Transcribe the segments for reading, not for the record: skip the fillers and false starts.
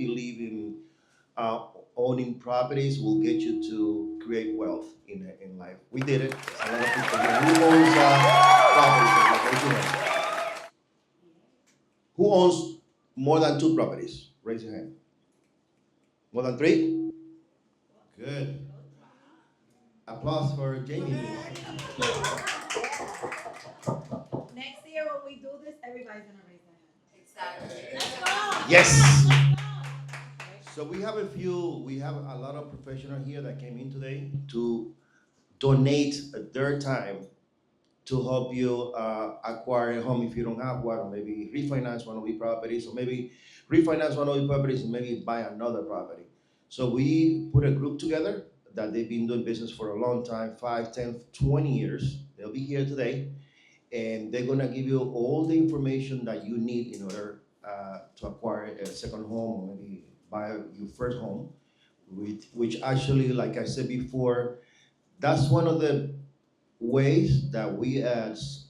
believe in uh, owning properties will get you to create wealth in life. We did it. A lot of people here. Who owns properties? Raise your hand. Who owns more than two properties? Raise your hand. More than three? Good. Applause for Jamie. Next year when we do this, everybody's gonna raise their hand. Exactly. Let's go. Yes. So we have a lot of professionals here that came in today to donate their time to help you acquire a home if you don't have one, or maybe refinance one of your properties, or maybe refinance one of your properties and maybe buy another property. So we put a group together that they've been doing business for a long time, 5, 10, 20 years. They'll be here today, and they're gonna give you all the information that you need in order to acquire a second home, or maybe buy your first home, which actually, like I said before, that's one of the ways that we as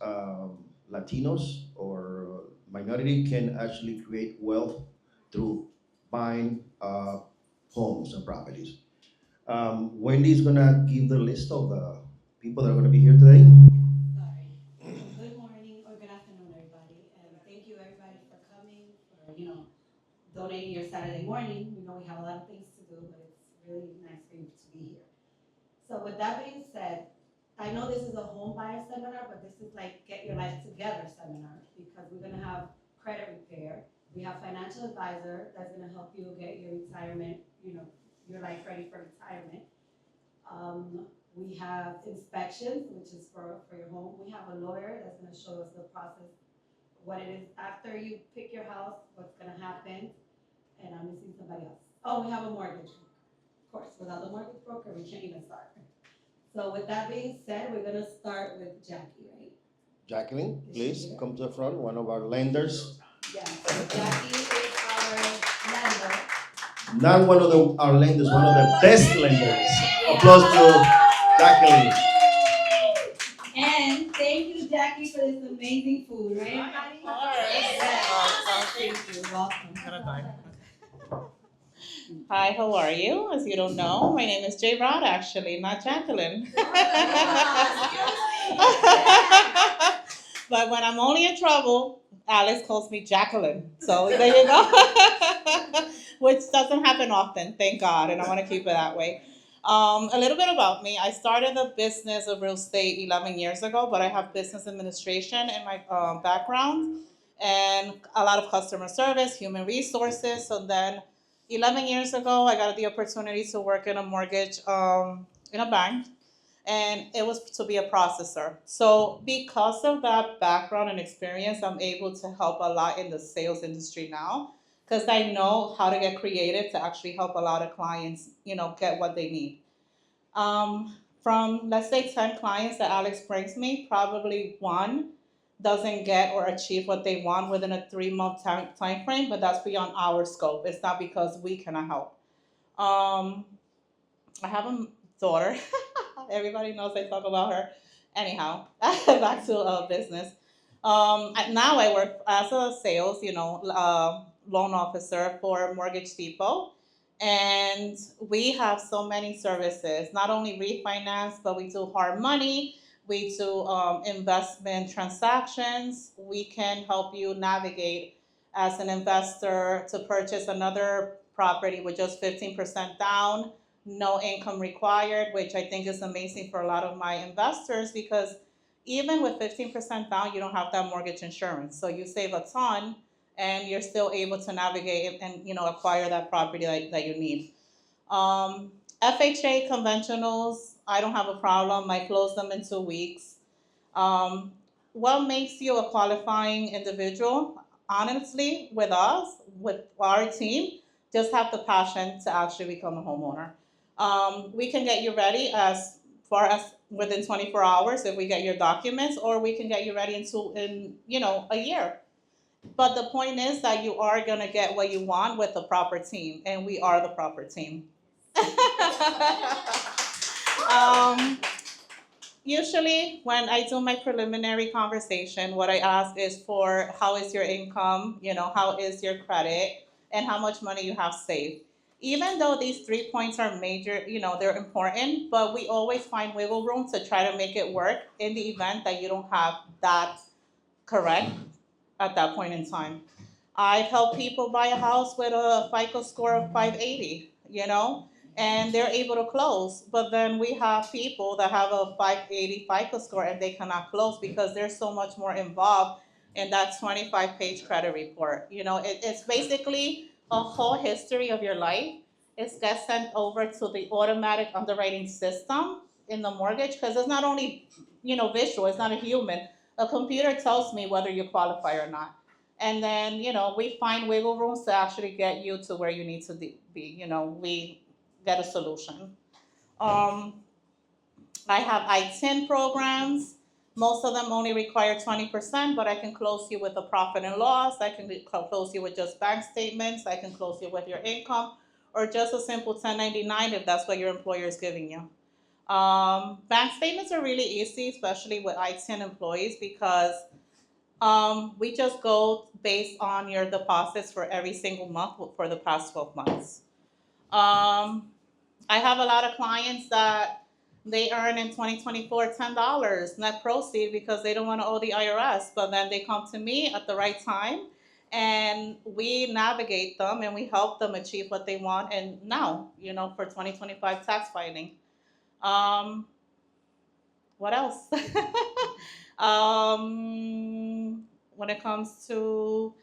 Latinos or minority can actually create wealth through buying homes and properties. Wendy's gonna give the list of the people that are gonna be here today. Sorry. Good morning or good afternoon, everybody, and thank you everybody for coming, for donating your Saturday morning. We know we have a lot of things to do, but it's really nice for you to be here. So with that being said, I know this is a home buyer seminar, but this is like get your life together seminar because we're gonna have credit repair. We have financial advisor that's gonna help you get your retirement, your life ready for retirement. We have inspections, which is for your home. We have a lawyer that's gonna show us the process, what it is after you pick your house, what's gonna happen, and I'm missing somebody else. Oh, we have a mortgage. Of course, without the mortgage broker, we can't even start. So with that being said, we're gonna start with Jackie, right? Jacqueline, Is she please here? come to the front, one of our lenders. Yeah, so Jackie is our lender. Not one of our lenders, one of the best lenders. Applause to Jacqueline. And thank you, Jackie, for this amazing food, right, everybody? Of course. Yes. Thank you. Welcome. Hi, how are you? As you don't know, my name is J. Rod, actually, not Jacqueline. But when I'm only in trouble, Alice calls me Jacqueline. So there you go. Which doesn't happen often, thank God, and I want to keep it that way. A little bit about me. I started the business of real estate 11 years ago, but I have business administration in my background and a lot of customer service, human resources. So then 11 years ago, I got the opportunity to work in a mortgage in a bank, and it was to be a processor. So, because of that background and experience, I'm able to help a lot in the sales industry now because I know how to get creative to actually help a lot of clients, get what they need. From let's say 10 clients that Alex brings me, probably one doesn't get or achieve what they want within a 3 month time frame, but that's beyond our scope. It's not because we cannot help. Um, I have a daughter. Everybody knows I talk about her. Anyhow, back to business. Now I work as a sales, loan officer for Mortgage Depot, and we have so many services. Not only refinance, but we do hard money. We do investment transactions. We can help you navigate as an investor to purchase another property with just 15% down, no income required, which I think is amazing for a lot of my investors because even with 15% down, you don't have that mortgage insurance. So you save a ton and you're still able to navigate and acquire that property that you need. Um, FHA conventionals, I don't have a problem. I close them in 2 weeks. Um, what makes you a qualifying individual? Honestly, with us, with our team, just have the passion to actually become a homeowner. We can get you ready as far as within 24 hours if we get your documents, or we can get you ready in a year. But the point is that you are gonna get what you want with the proper team, and we are the proper team. um, Usually, when I do my preliminary conversation, what I ask is for how is your income, how is your credit, and how much money you have saved. Even though these 3 points are major, they're important, but we always find wiggle room to try to make it work in the event that you don't have that correct at that point in time. I've helped people buy a house with a FICO score of 580, and they're able to close. But then we have people that have a 580 FICO score and they cannot close because there's so much more involved in that 25-page credit report. It's basically a whole history of your life. It gets sent over to the automatic underwriting system in the mortgage because it's not only, visual, it's not a human. A computer tells me whether you qualify or not. And then, we find wiggle rooms to actually get you to where you need to be. We get a solution. Um, I have I-10 programs. Most of them only require 20%, but I can close you with a profit and loss. I can close you with just bank statements. I can close you with your income, or just a simple 1099 if that's what your employer is giving you. Bank statements are really easy, especially with I-10 employees, because we just go based on your deposits for every single month for the past 12 months. I have a lot of clients that they earn in 2024 $10 net proceed because they don't want to owe the IRS, but then they come to me at the right time and we navigate them and we help them achieve what they want and now, for 2025 tax filing. Um, what else? When it comes to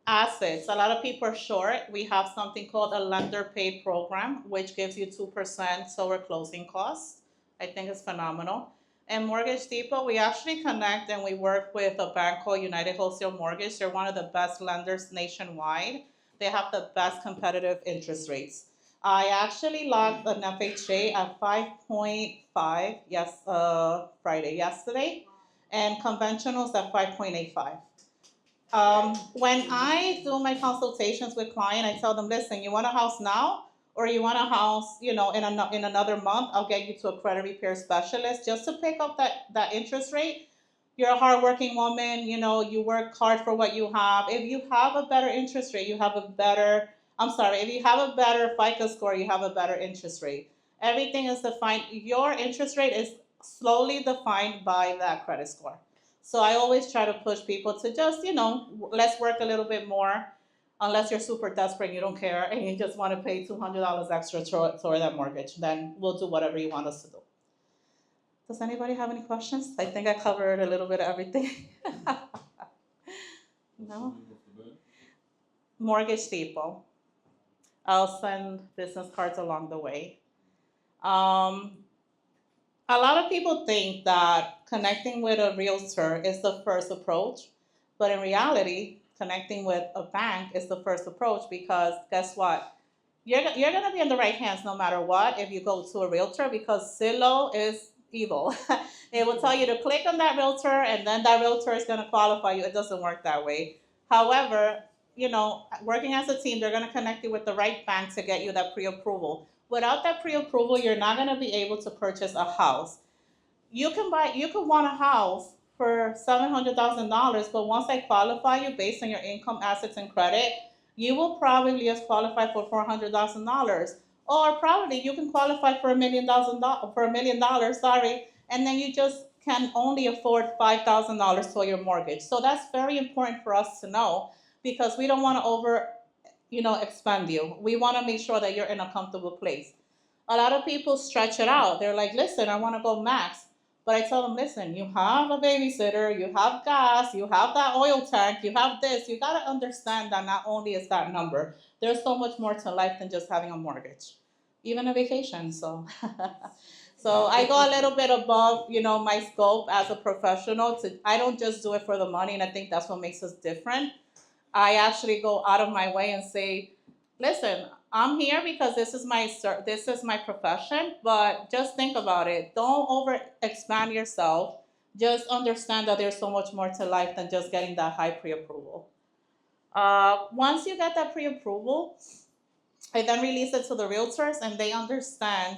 assets, a lot of people are short. We have something called a lender paid program, which gives you 2% over closing costs. I think it's phenomenal. And Mortgage Depot, we actually connect and we work with a bank called United Wholesale Mortgage. They're one of the best lenders nationwide. They have the best competitive interest rates. I actually logged an FHA at 5.5 yesterday, and conventionals at 5.85. When I do my consultations with client, I tell them, listen, you want a house now, or you want a house, in another month? I'll get you to a credit repair specialist just to pick up that interest rate. You're a hardworking woman, you work hard for what you have. If you have a better interest rate, if you have a better FICO score, you have a better interest rate. Everything is defined, your interest rate is slowly defined by that credit score. So I always try to push people to just, let's work a little bit more, unless you're super desperate and you don't care and you just want to pay $200 extra toward that mortgage. Then we'll do whatever you want us to do. Does anybody have any questions? I think I covered a little bit of everything. No? Mortgage Depot. I'll send business cards along the way. A lot of people think that connecting with a realtor is the first approach, but in reality, connecting with a bank is the first approach because guess what? You're going to be in the right hands no matter what if you go to a realtor, because Zillow is evil. It will tell you to click on that realtor and then that realtor is going to qualify you. It doesn't work that way. However, working as a team, they're going to connect you with the right bank to get you that pre-approval. Without that pre-approval, you're not going to be able to purchase a house. You could want a house for $700,000, but once I qualify you based on your income, assets, and credit, you will probably just qualify for $400,000, or probably you can qualify for $1 million, sorry, and then you just can only afford $5,000 for your mortgage. So that's very important for us to know because we don't want to expand you. We want to make sure that you're in a comfortable place. A lot of people stretch it out. They're like, listen, I want to go max. But I tell them, listen, you have a babysitter, you have gas, you have that oil tank, you have this. You got to understand that not only is that number, there's so much more to life than just having a mortgage, even a vacation. So, so I go a little bit above, my scope as a professional. I don't just do it for the money, and I think that's what makes us different. I actually go out of my way and say, listen, I'm here because this is my profession, but just think about it. Don't over expand yourself. Just understand that there's so much more to life than just getting that high pre-approval. Once you get that pre-approval, I then release it to the realtors and they understand,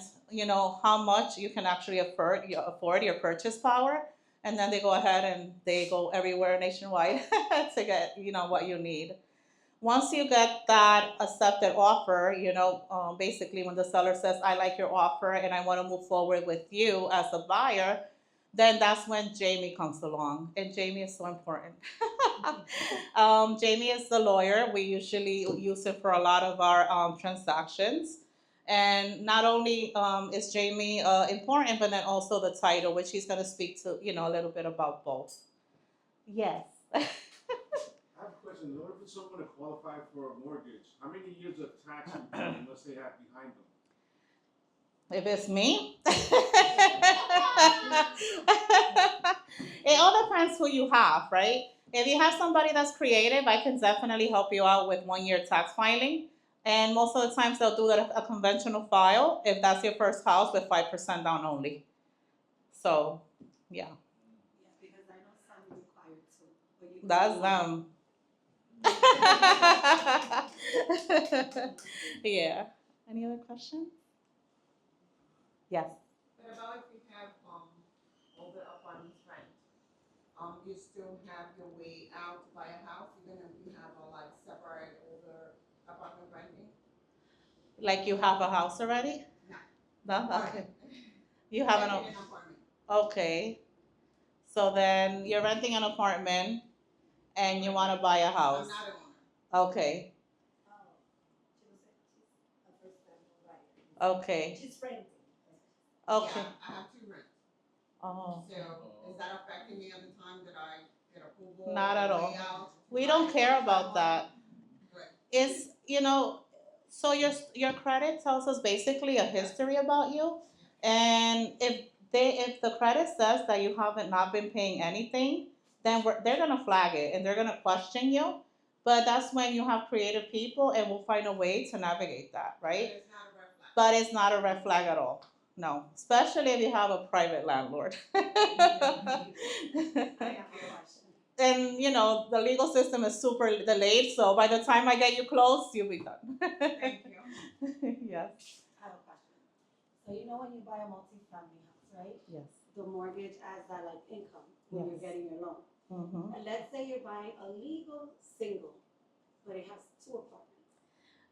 how much you can actually afford your purchase power. And then they go ahead and they go everywhere nationwide to get, what you need. Once you get that accepted offer, basically when the seller says, I like your offer and I want to move forward with you as a buyer, then that's when Jamie comes along. And Jamie is so important. Jamie is the lawyer. We usually use him for a lot of our transactions. And not only is Jamie important, but then also the title, which he's going to speak to, a little bit about both. Yes. I have a question. In order for someone to qualify for a mortgage, how many years of tax return must they have behind them? If it's me, it all depends who you have, right? If you have somebody that's creative, I can definitely help you out with 1 year tax filing. And most of the times they'll do a conventional file if that's your first house with 5% down only. So, yeah. Yeah, because I know some require two, but you. That's them. Yeah. Any other questions? Yes. What about if you have, all the apartments rent? You still have your way out to buy a house, even if you have a like separate older apartment renting? Like you have a house already? No. No? Okay. You have Renting an apartment. okay. So then you're renting an apartment and you want to buy a I'm house. not an owner. Okay. Oh, she's a first time buyer. Okay. She's renting. Okay. Yeah, I have two rents. Oh. So is that affecting me at the time that I get approval? Not at or all. way out to We buy don't a care first-time about home? that. Good. It's, so your credit tells us basically a history about you. And if the credit says that you haven't not been paying anything, then they're gonna flag it and they're gonna question you. But that's when you have creative people and we'll find a way to navigate that, right? But it's not a red flag. But it's not a red flag at all. No, especially if you have a private landlord. I have a question. And the legal system is super delayed, so by the time I get you closed, you'll be done. Thank you. Yes. I have a question. So you know when you buy a multi-family house, right? Yes. The mortgage as that like income when you're Yes. getting your loan. Mm-hmm. And let's say you're buying a legal single, but it has two apartments.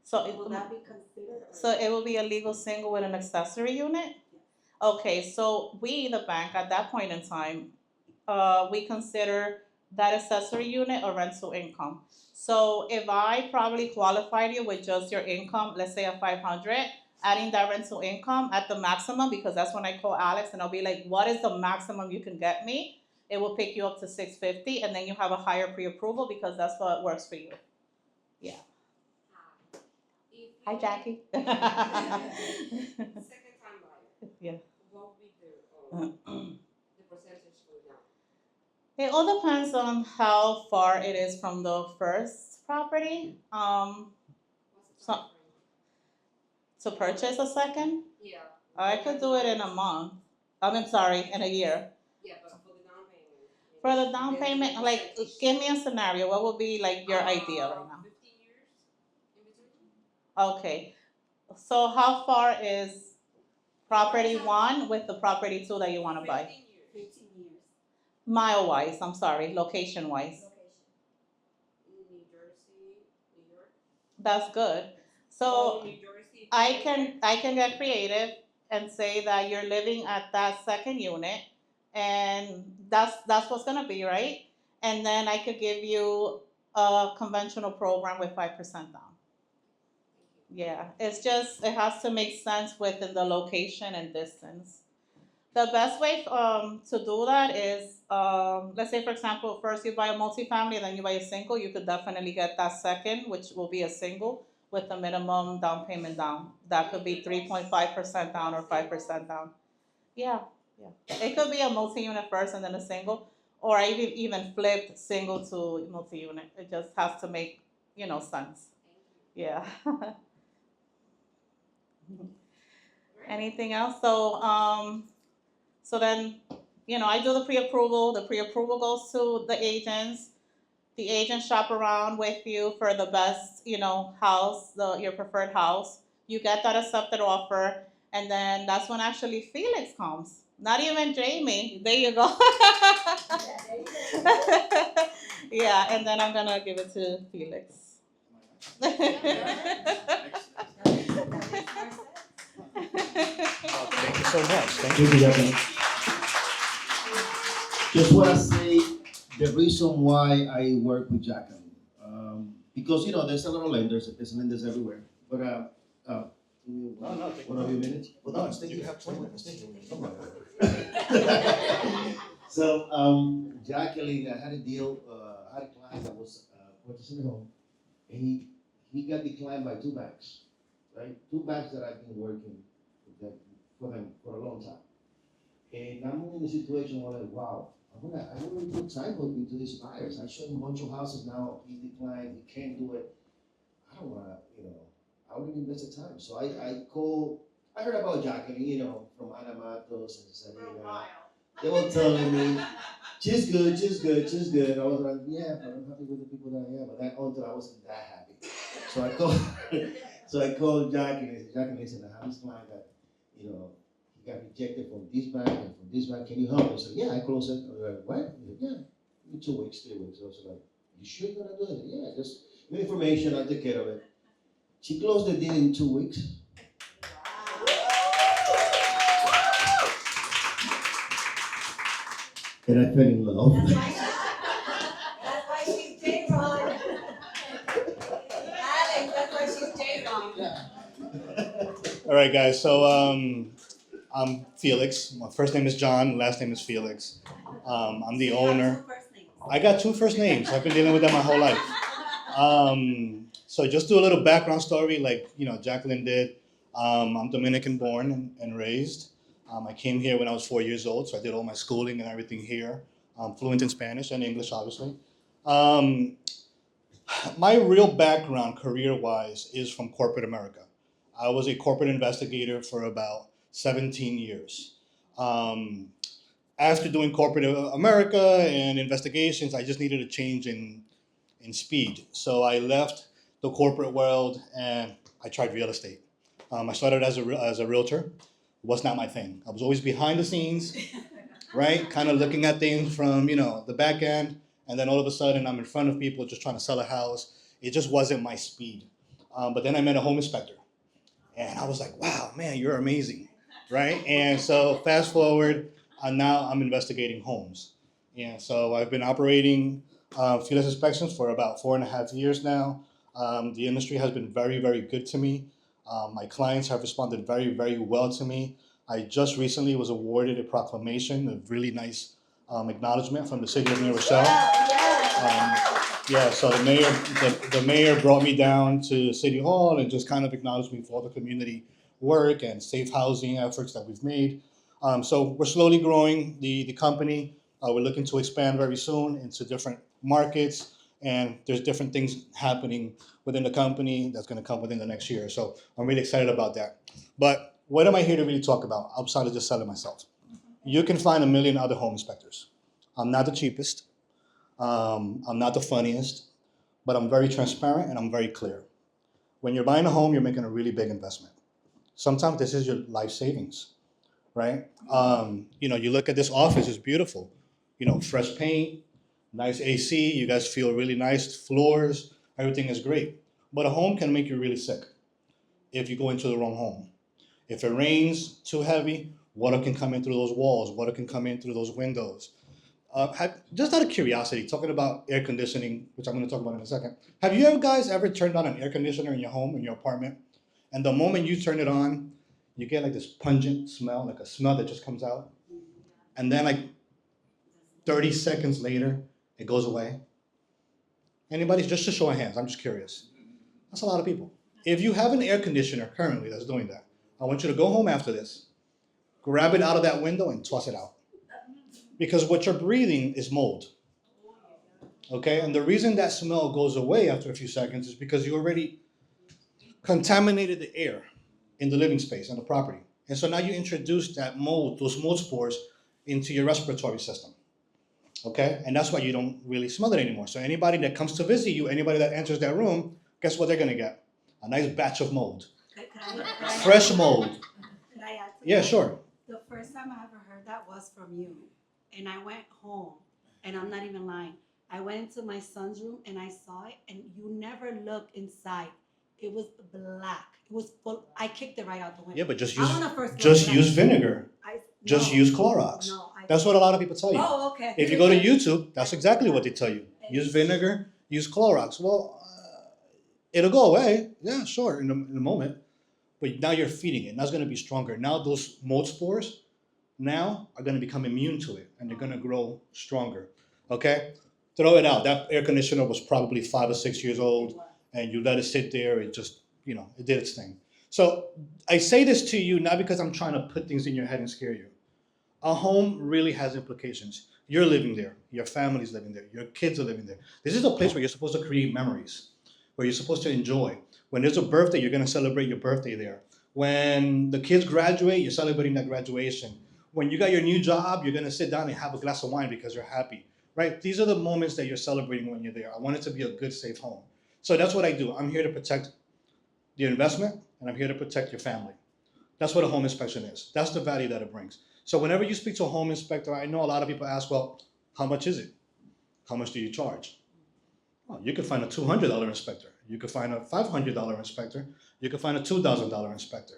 So Will that be considered? so it will be a legal single with an accessory unit? Okay, so we, the bank, at that point in time, we consider that accessory unit a rental income. So if I probably qualified you with just your income, let's say a 500, adding that rental income at the maximum, because that's when I call Alex and I'll be like, what is the maximum you can get me? It will pick you up to 650, and then you have a higher pre-approval because that's what works for you. Yeah. Hi, Jackie. Second time buyer. Yeah. What would be the percentage go down? It all depends on how far it is from the first property. What's the So- time To purchase a second, frame? Yeah. I could do it in a month. Sorry, in a year. Yeah, but for the down payment. For the down then the payment, like, percentage. give me a scenario. What would be like your idea right now? 15 years in between? Okay. So how far is property one with the property two that you want to buy? 15 years. 15 years. Mile wise, I'm sorry, location wise. Location. New Jersey, New York. That's good. So Oh, New Jersey. I can get creative and say that you're living at that second unit, and that's what's gonna be, right? And then I could give you a conventional program with 5% down. Yeah, it has to make sense within the location and distance. The best way to do that is, let's say for example, first you buy a multifamily, then you buy a single, you could definitely get that second, which will be a single with the minimum down payment down. That could be 3.5% down or 5% down. Yeah. It could be a multi-unit first and then a single, or I even flipped single to multi-unit. It just has to make, sense. Yeah. Anything else? So then, I do the pre-approval. The pre-approval goes to the agents. The agents shop around with you for the best, house, your preferred house. You get that accepted offer, and then that's when actually Felix comes. Not even Jamie. There you go. Yeah, and then I'm gonna give it to Felix. Thank you so much. Thank you. Thank you, Jacqueline. Just want to say the reason why I work with Jacqueline, because there's a lot of lenders, there's lenders everywhere. But one of your minutes. Well, no, stay here. Stay here. Stay here. Come on. So Jacqueline, I had a deal. I had a client that was purchasing a home, and he got declined by 2 banks, right? 2 banks that I've been working with them for a long time. And I'm in a situation where like, wow, I want to put time into these buyers. I showed him a bunch of houses now. He declined. He can't do it. I don't want to, I wouldn't invest the time. So I heard about Jacqueline, from Ana Matos and Sarina. They were telling me, she's good. I was like, yeah, but I'm happy with the people that I am. But that until I wasn't that happy. So I called Jacqueline. I said, Jacqueline, listen, I have this client that, he got rejected from this bank and from this bank. Can you help me? I said, yeah, I closed it. I was like, what? He said, yeah, in 2 weeks, 3 weeks. I was like, you sure you're gonna do it? Yeah, just give me information, I'll take care of it. She closed the deal in 2 weeks. And I fell in love. That's why she's J-Ron. Alex, that's why she's J-Ron. All right, guys. So I'm Felix. My first name is John. Last name is Felix. I'm the owner. I got 2 first names. I've been dealing with them my whole life. So just do a little background story, like Jacqueline did. I'm Dominican born and raised. I came here when I was 4 years old, so I did all my schooling and everything here. I'm fluent in Spanish and English, obviously. My real background, career-wise, is from corporate America. I was a corporate investigator for about 17 years. After doing corporate America and investigations, I just needed a change in speed. So I left the corporate world and I tried real estate. I started as a realtor. It was not my thing. I was always behind the scenes, right? Kind of looking at things from, the back end. And then all of a sudden I'm in front of people just trying to sell a house. It just wasn't my speed. But then I met a home inspector. And I was like, wow, man, you're amazing, right? And so fast forward, now I'm investigating homes. And so I've been operating field inspections for about 4.5 years now. The industry has been very, very good to me. My clients have responded very, very well to me. I just recently was awarded a proclamation, a really nice acknowledgement from the city of New Rochelle. So the mayor brought me down to City Hall and just kind of acknowledged me for all the community work and safe housing efforts that we've made. So we're slowly growing the company. We're looking to expand very soon into different markets, and there's different things happening within the company that's going to come within the next year. So I'm really excited about that. But what am I here to really talk about outside of just selling myself? You can find a million other home inspectors. I'm not the cheapest. I'm not the funniest, but I'm very transparent and I'm very clear. When you're buying a home, you're making a really big investment. Sometimes this is your life savings, right? You look at this office, it's beautiful. Fresh paint, nice AC, you guys feel really nice, floors, everything is great. But a home can make you really sick if you go into the wrong home. If it rains too heavy, water can come in through those walls, water can come in through those windows. Just out of curiosity, talking about air conditioning, which I'm going to talk about in a second. Have you guys ever turned on an air conditioner in your home, in your apartment, and the moment you turn it on, you get like this pungent smell, like a smell that just comes out, and then like 30 seconds later, it goes away? Anybody? Just a show of hands. I'm just curious. That's a lot of people. If you have an air conditioner currently that's doing that, I want you to go home after this, grab it out of that window and toss it out. Because what you're breathing is mold. Okay? And the reason that smell goes away after a few seconds is because you already contaminated the air in the living space and the property. And so now you introduce that mold, those mold spores, into your respiratory system. Okay? And that's why you don't really smell it anymore. So anybody that comes to visit you, anybody that enters that room, guess what they're going to get? A nice batch of mold. Fresh mold. Could I add to Yeah, that? sure. The first time I ever heard that was from you. And I went home, and I'm not even lying. I went into my son's room and I saw it, and you never look inside. It was black. It was full. I kicked it right out the window. Yeah, but just I'm use on the first floor, just but use vinegar. Just no, use Clorox. No, That's what a lot of people tell you. Oh, okay. If you go to YouTube, that's exactly what they tell you. Use vinegar, use Clorox. Well, it'll go away. Yeah, sure, in a moment. But now you're feeding it. Now it's going to be stronger. Now those mold spores now are going to become immune to it, and they're going to grow stronger. Okay? Throw it out. That air conditioner was probably 5 or 6 years old, and you let it sit there. It just, it did its thing. So I say this to you not because I'm trying to put things in your head and scare you. A home really has implications. You're living there. Your family's living there. Your kids are living there. This is a place where you're supposed to create memories, where you're supposed to enjoy. When there's a birthday, you're going to celebrate your birthday there. When the kids graduate, you're celebrating that graduation. When you got your new job, you're going to sit down and have a glass of wine because you're happy, right? These are the moments that you're celebrating when you're there. I want it to be a good, safe home. So that's what I do. I'm here to protect your investment, and I'm here to protect your family. That's what a home inspection is. That's the value that it brings. So whenever you speak to a home inspector, I know a lot of people ask, well, how much is it? How much do you charge? Well, you could find a $200 inspector. You could find a $500 inspector. You could find a $2,000 inspector.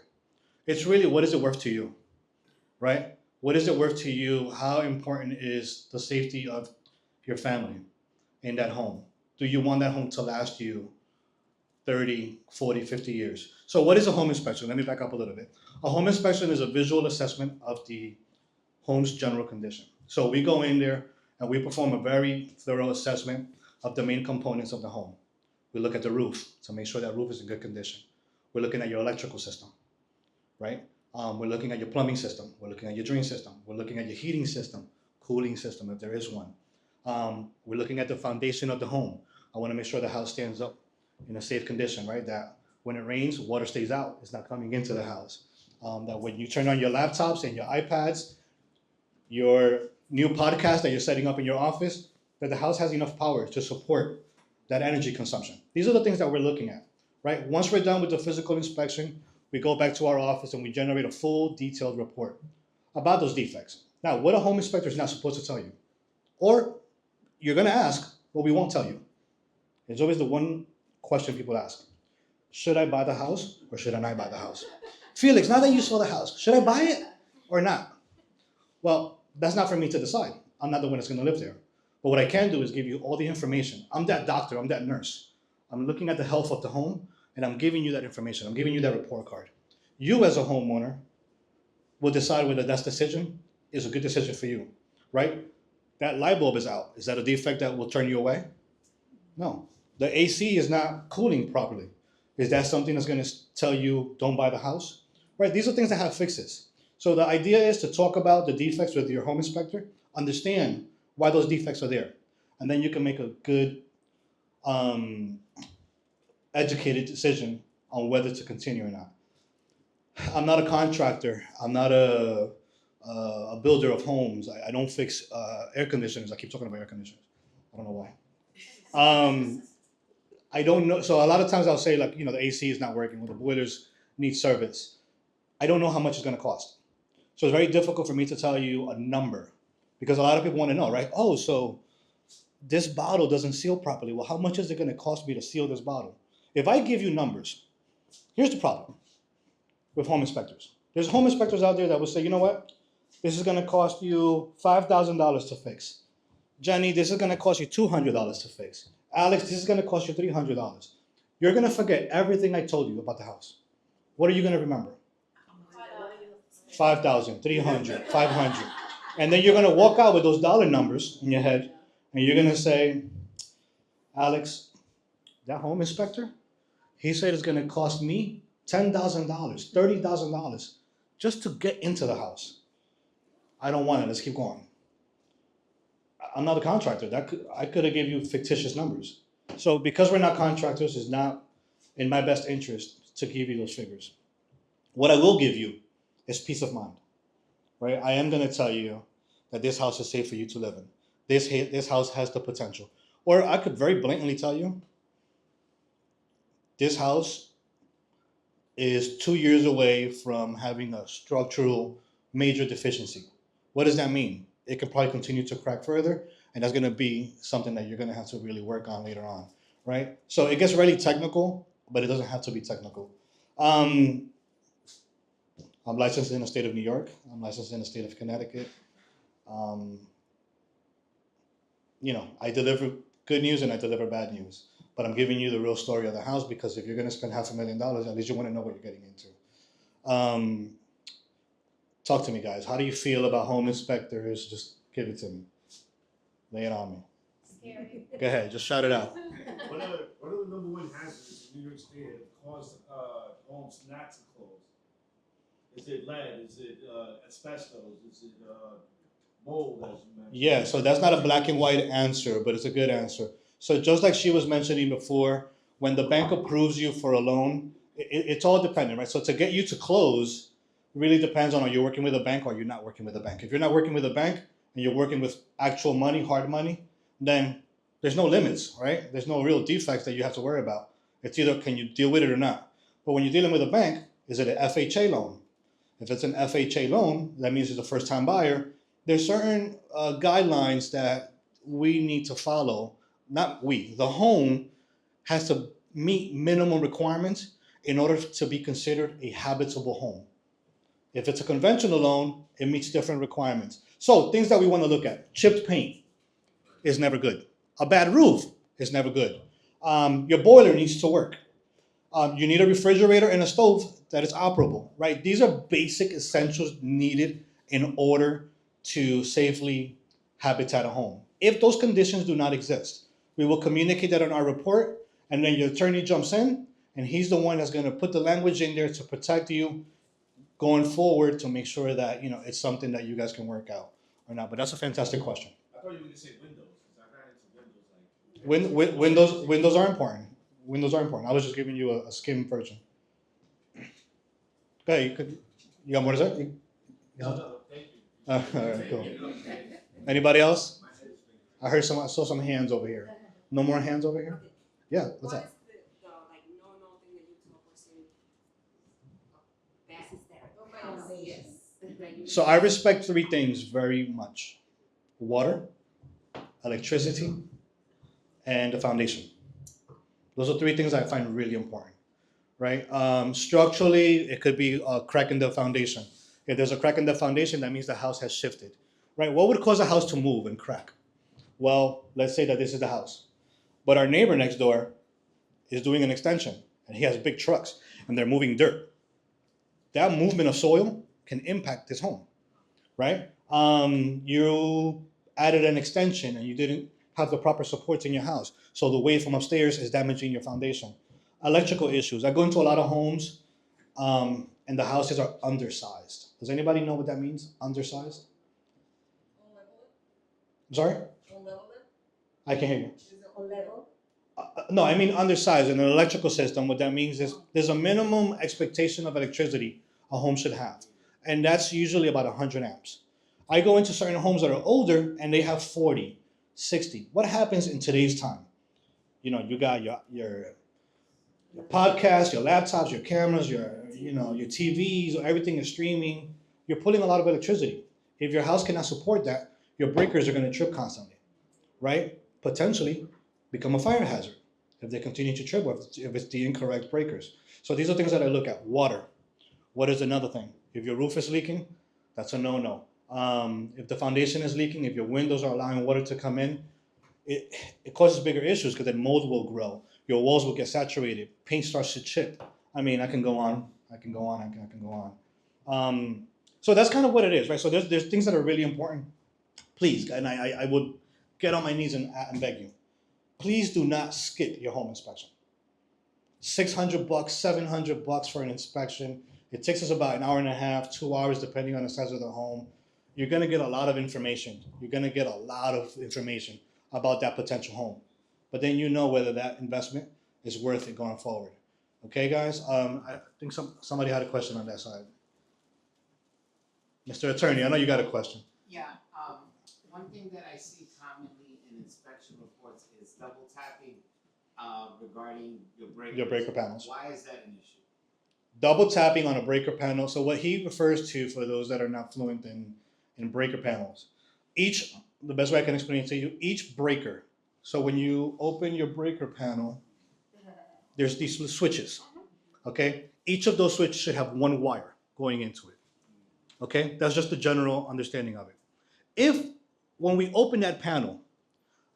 It's really, what is it worth to you, right? What is it worth to you? How important is the safety of your family in that home? Do you want that home to last you 30, 40, 50 years? So what is a home inspection? Let me back up a little bit. A home inspection is a visual assessment of the home's general condition. So we go in there and we perform a very thorough assessment of the main components of the home. We look at the roof to make sure that roof is in good condition. We're looking at your electrical system, right? We're looking at your plumbing system. We're looking at your drain system. We're looking at your heating system, cooling system, if there is one. We're looking at the foundation of the home. I want to make sure the house stands up in a safe condition, right? That when it rains, water stays out. It's not coming into the house. That when you turn on your laptops and your iPads, your new podcast that you're setting up in your office, that the house has enough power to support that energy consumption. These are the things that we're looking at, right? Once we're done with the physical inspection, we go back to our office and we generate a full detailed report about those defects. Now, what a home inspector is not supposed to tell you, or you're gonna ask, but we won't tell you. It's always the one question people ask. Should I buy the house or should I not buy the house? Felix, now that you saw the house, should I buy it or not? Well, that's not for me to decide. I'm not the one that's gonna live there. But what I can do is give you all the information. I'm that doctor, I'm that nurse. I'm looking at the health of the home and I'm giving you that information. I'm giving you that report card. You as a homeowner will decide whether that decision is a good decision for you, right? That light bulb is out. Is that a defect that will turn you away? No. The AC is not cooling properly. Is that something that's gonna tell you don't buy the house? Right, these are things that have fixes. So the idea is to talk about the defects with your home inspector, understand why those defects are there. And then you can make a good, educated decision on whether to continue or not. I'm not a contractor. I'm not a builder of homes. I don't fix air conditioners. I keep talking about air conditioners. I don't know why. I don't know. So a lot of times I'll say like, the AC is not working or the boilers need service. I don't know how much it's going to cost. So it's very difficult for me to tell you a number because a lot of people want to know, right? Oh, so this bottle doesn't seal properly. Well, how much is it going to cost me to seal this bottle? If I give you numbers, here's the problem with home inspectors. There's home inspectors out there that will say, you know what? This is going to cost you $5,000 to fix. Jenny, this is going to cost you $200 to fix. Alex, this is going to cost you $300. You're going to forget everything I told you about the house. What are you going to remember? 5,000, 300, 500. And then you're going to walk out with those dollar numbers in your head, and you're going to say, Alex, that home inspector, he said it's going to cost me $10,000, $30,000 just to get into the house. I don't want it. Let's keep going. I'm not a contractor. I could have given you fictitious numbers. So because we're not contractors, it's not in my best interest to give you those figures. What I will give you is peace of mind, right? I am going to tell you that this house is safe for you to live in. This house has the potential. Or I could very blatantly tell you, this house is 2 years away from having a structural major deficiency. What does that mean? It can probably continue to crack further, and that's gonna be something that you're gonna have to really work on later on, right? So it gets really technical, but it doesn't have to be technical. I'm licensed in the state of New York. I'm licensed in the state of Connecticut. Um, I deliver good news and I deliver bad news. But I'm giving you the real story of the house because if you're going to spend $500,000, at least you want to know what you're getting into. Talk to me, guys. How do you feel about home inspectors? Just give it to me. Lay it on me. Scary. Go ahead. Just shout it out. What are the number one hazards in New York State that cause homes not to close? Is it lead? Is it asbestos? Is it mold, as you mentioned? Yeah, so that's not a black and white answer, but it's a good answer. So just like she was mentioning before, when the bank approves you for a loan, it's all dependent, right? So to get you to close really depends on are you working with a bank or you're not working with a bank. If you're not working with a bank and you're working with actual money, hard money, then there's no limits, right? There's no real defects that you have to worry about. It's either can you deal with it or not. But when you're dealing with a bank, is it an FHA loan? If it's an FHA loan, that means it's a first-time buyer. There's certain guidelines that we need to follow. Not we, the home has to meet minimum requirements in order to be considered a habitable home. If it's a conventional loan, it meets different requirements. So things that we want to look at: chipped paint is never good. A bad roof is never good. Your boiler needs to work. You need a refrigerator and a stove that is operable, right? These are basic essentials needed in order to safely habitat a home. If those conditions do not exist, we will communicate that in our report, and then your attorney jumps in, and he's the one that's going to put the language in there to protect you going forward to make sure that it's something that you guys can work out or not. But that's a fantastic question. I thought you were going to say windows, because I ran into windows. Windows are important. Windows are important. I was just giving you a skim version. Hey, you got more to say? No, thank you. All right, cool. Anybody else? I saw some hands over here. No more hands over here? Yeah, what's What that? is the like no thing that you tell a person that is that house? Yes. That you- So I respect three things very much: water, electricity, and the foundation. Those are three things I find really important, right? Structurally, it could be a crack in the foundation. If there's a crack in the foundation, that means the house has shifted, right? What would cause a house to move and crack? Well, let's say that this is the house, but our neighbor next door is doing an extension, and he has big trucks, and they're moving dirt. That movement of soil can impact his home, right? You added an extension, and you didn't have the proper supports in your house, so the weight from upstairs is damaging your foundation. Electrical issues. I go into a lot of homes, and the houses are undersized. Does anybody know what that means? Undersized? On level it? Sorry? On level it? I can hear you. Is it on level? No, I mean undersized. In an electrical system, what that means is there's a minimum expectation of electricity a home should have, and that's usually about 100 amps. I go into certain homes that are older, and they have 40, 60. What happens in today's time? You got your podcasts, your laptops, your cameras, your TVs, everything is streaming. You're pulling a lot of electricity. If your house cannot support that, your breakers are going to trip constantly, right? Potentially become a fire hazard if they continue to trip, or if it's the incorrect breakers. So these are things that I look at. Water. What is another thing? If your roof is leaking, that's a no-no. If the foundation is leaking, if your windows are allowing water to come in, it causes bigger issues because then mold will grow. Your walls will get saturated. Paint starts to chip. I mean, I can go on. So that's kind of what it is, right? So there's things that are really important. Please, and I would get on my knees and beg you, please do not skip your home inspection. $600, $700 for an inspection. It takes us about an hour and a half, 2 hours, depending on the size of the home. You're gonna get a lot of information. About that potential home. But then you know whether that investment is worth it going forward. Okay, guys? I think somebody had a question on that side. Mr. Attorney, I know you got a question. Yeah, one thing that I see commonly in inspection reports is double tapping regarding your breakers. Your breaker panels. Why is that an issue? Double tapping on a breaker panel. So what he refers to, for those that are not fluent in breaker panels, each the best way I can explain it to you, each breaker. So when you open your breaker panel, there's these little switches. Okay, each of those switches should have one wire going into it. Okay, that's just the general understanding of it. If when we open that panel,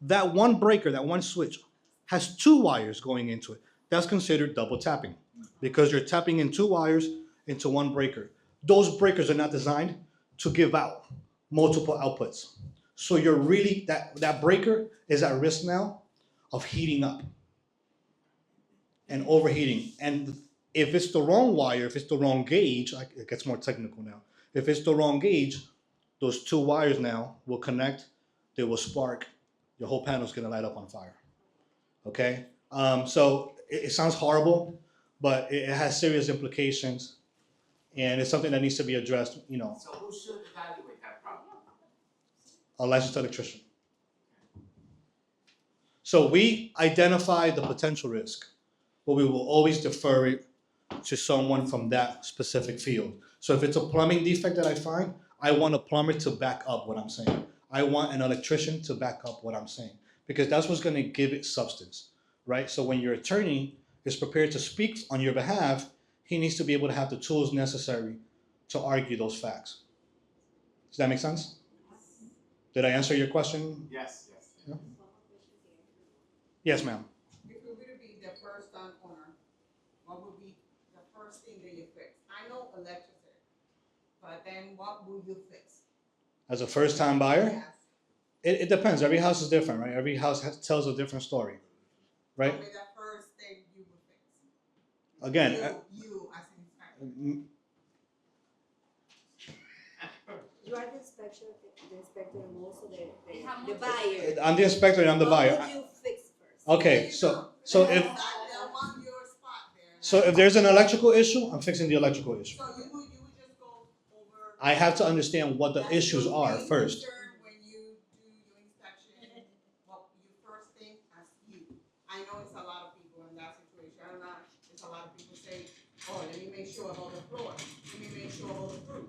that one breaker, that one switch, has two wires going into it, that's considered double tapping because you're tapping in two wires into one breaker. Those breakers are not designed to give out multiple outputs. So you're really, that breaker is at risk now of heating up and overheating. And if it's the wrong wire, if it's the wrong gauge, it gets more technical now. If it's the wrong gauge, those two wires now will connect, they will spark, your whole panel's gonna light up on fire. Okay? So it sounds horrible, but it has serious implications, and it's something that needs to be addressed, you know, So who should evaluate that problem? a licensed electrician. So we identify the potential risk, but we will always defer it to someone from that specific field. So if it's a plumbing defect that I find, I want a plumber to back up what I'm saying. I want an electrician to back up what I'm saying, because that's what's gonna give it substance, right? So when your attorney is prepared to speak on your behalf, he needs to be able to have the tools necessary to argue those facts. Does that make sense? Did I answer your question? Yes. Yes, ma'am. If you were to be the first time owner, what would be the first thing that you fix? I know electricity, but then what will you fix? As a first-time buyer, Yes. it depends. Every house is different, right? Every house tells a different story, right? Tell me the first thing you would fix. Again, You as an inspector. You are the inspector and also the buyer. I'm the inspector and I'm the buyer. What would you fix first? Okay, so if I want your spot there. so if there's an electrical issue, I'm fixing the electrical issue. So you would just go over. I have to understand what the issues are first. When you do your inspection, what you first think as you. I know it's a lot of people in that situation. I don't know, it's a lot of people say, oh, let me make sure about the floor. Let me make sure about the roof.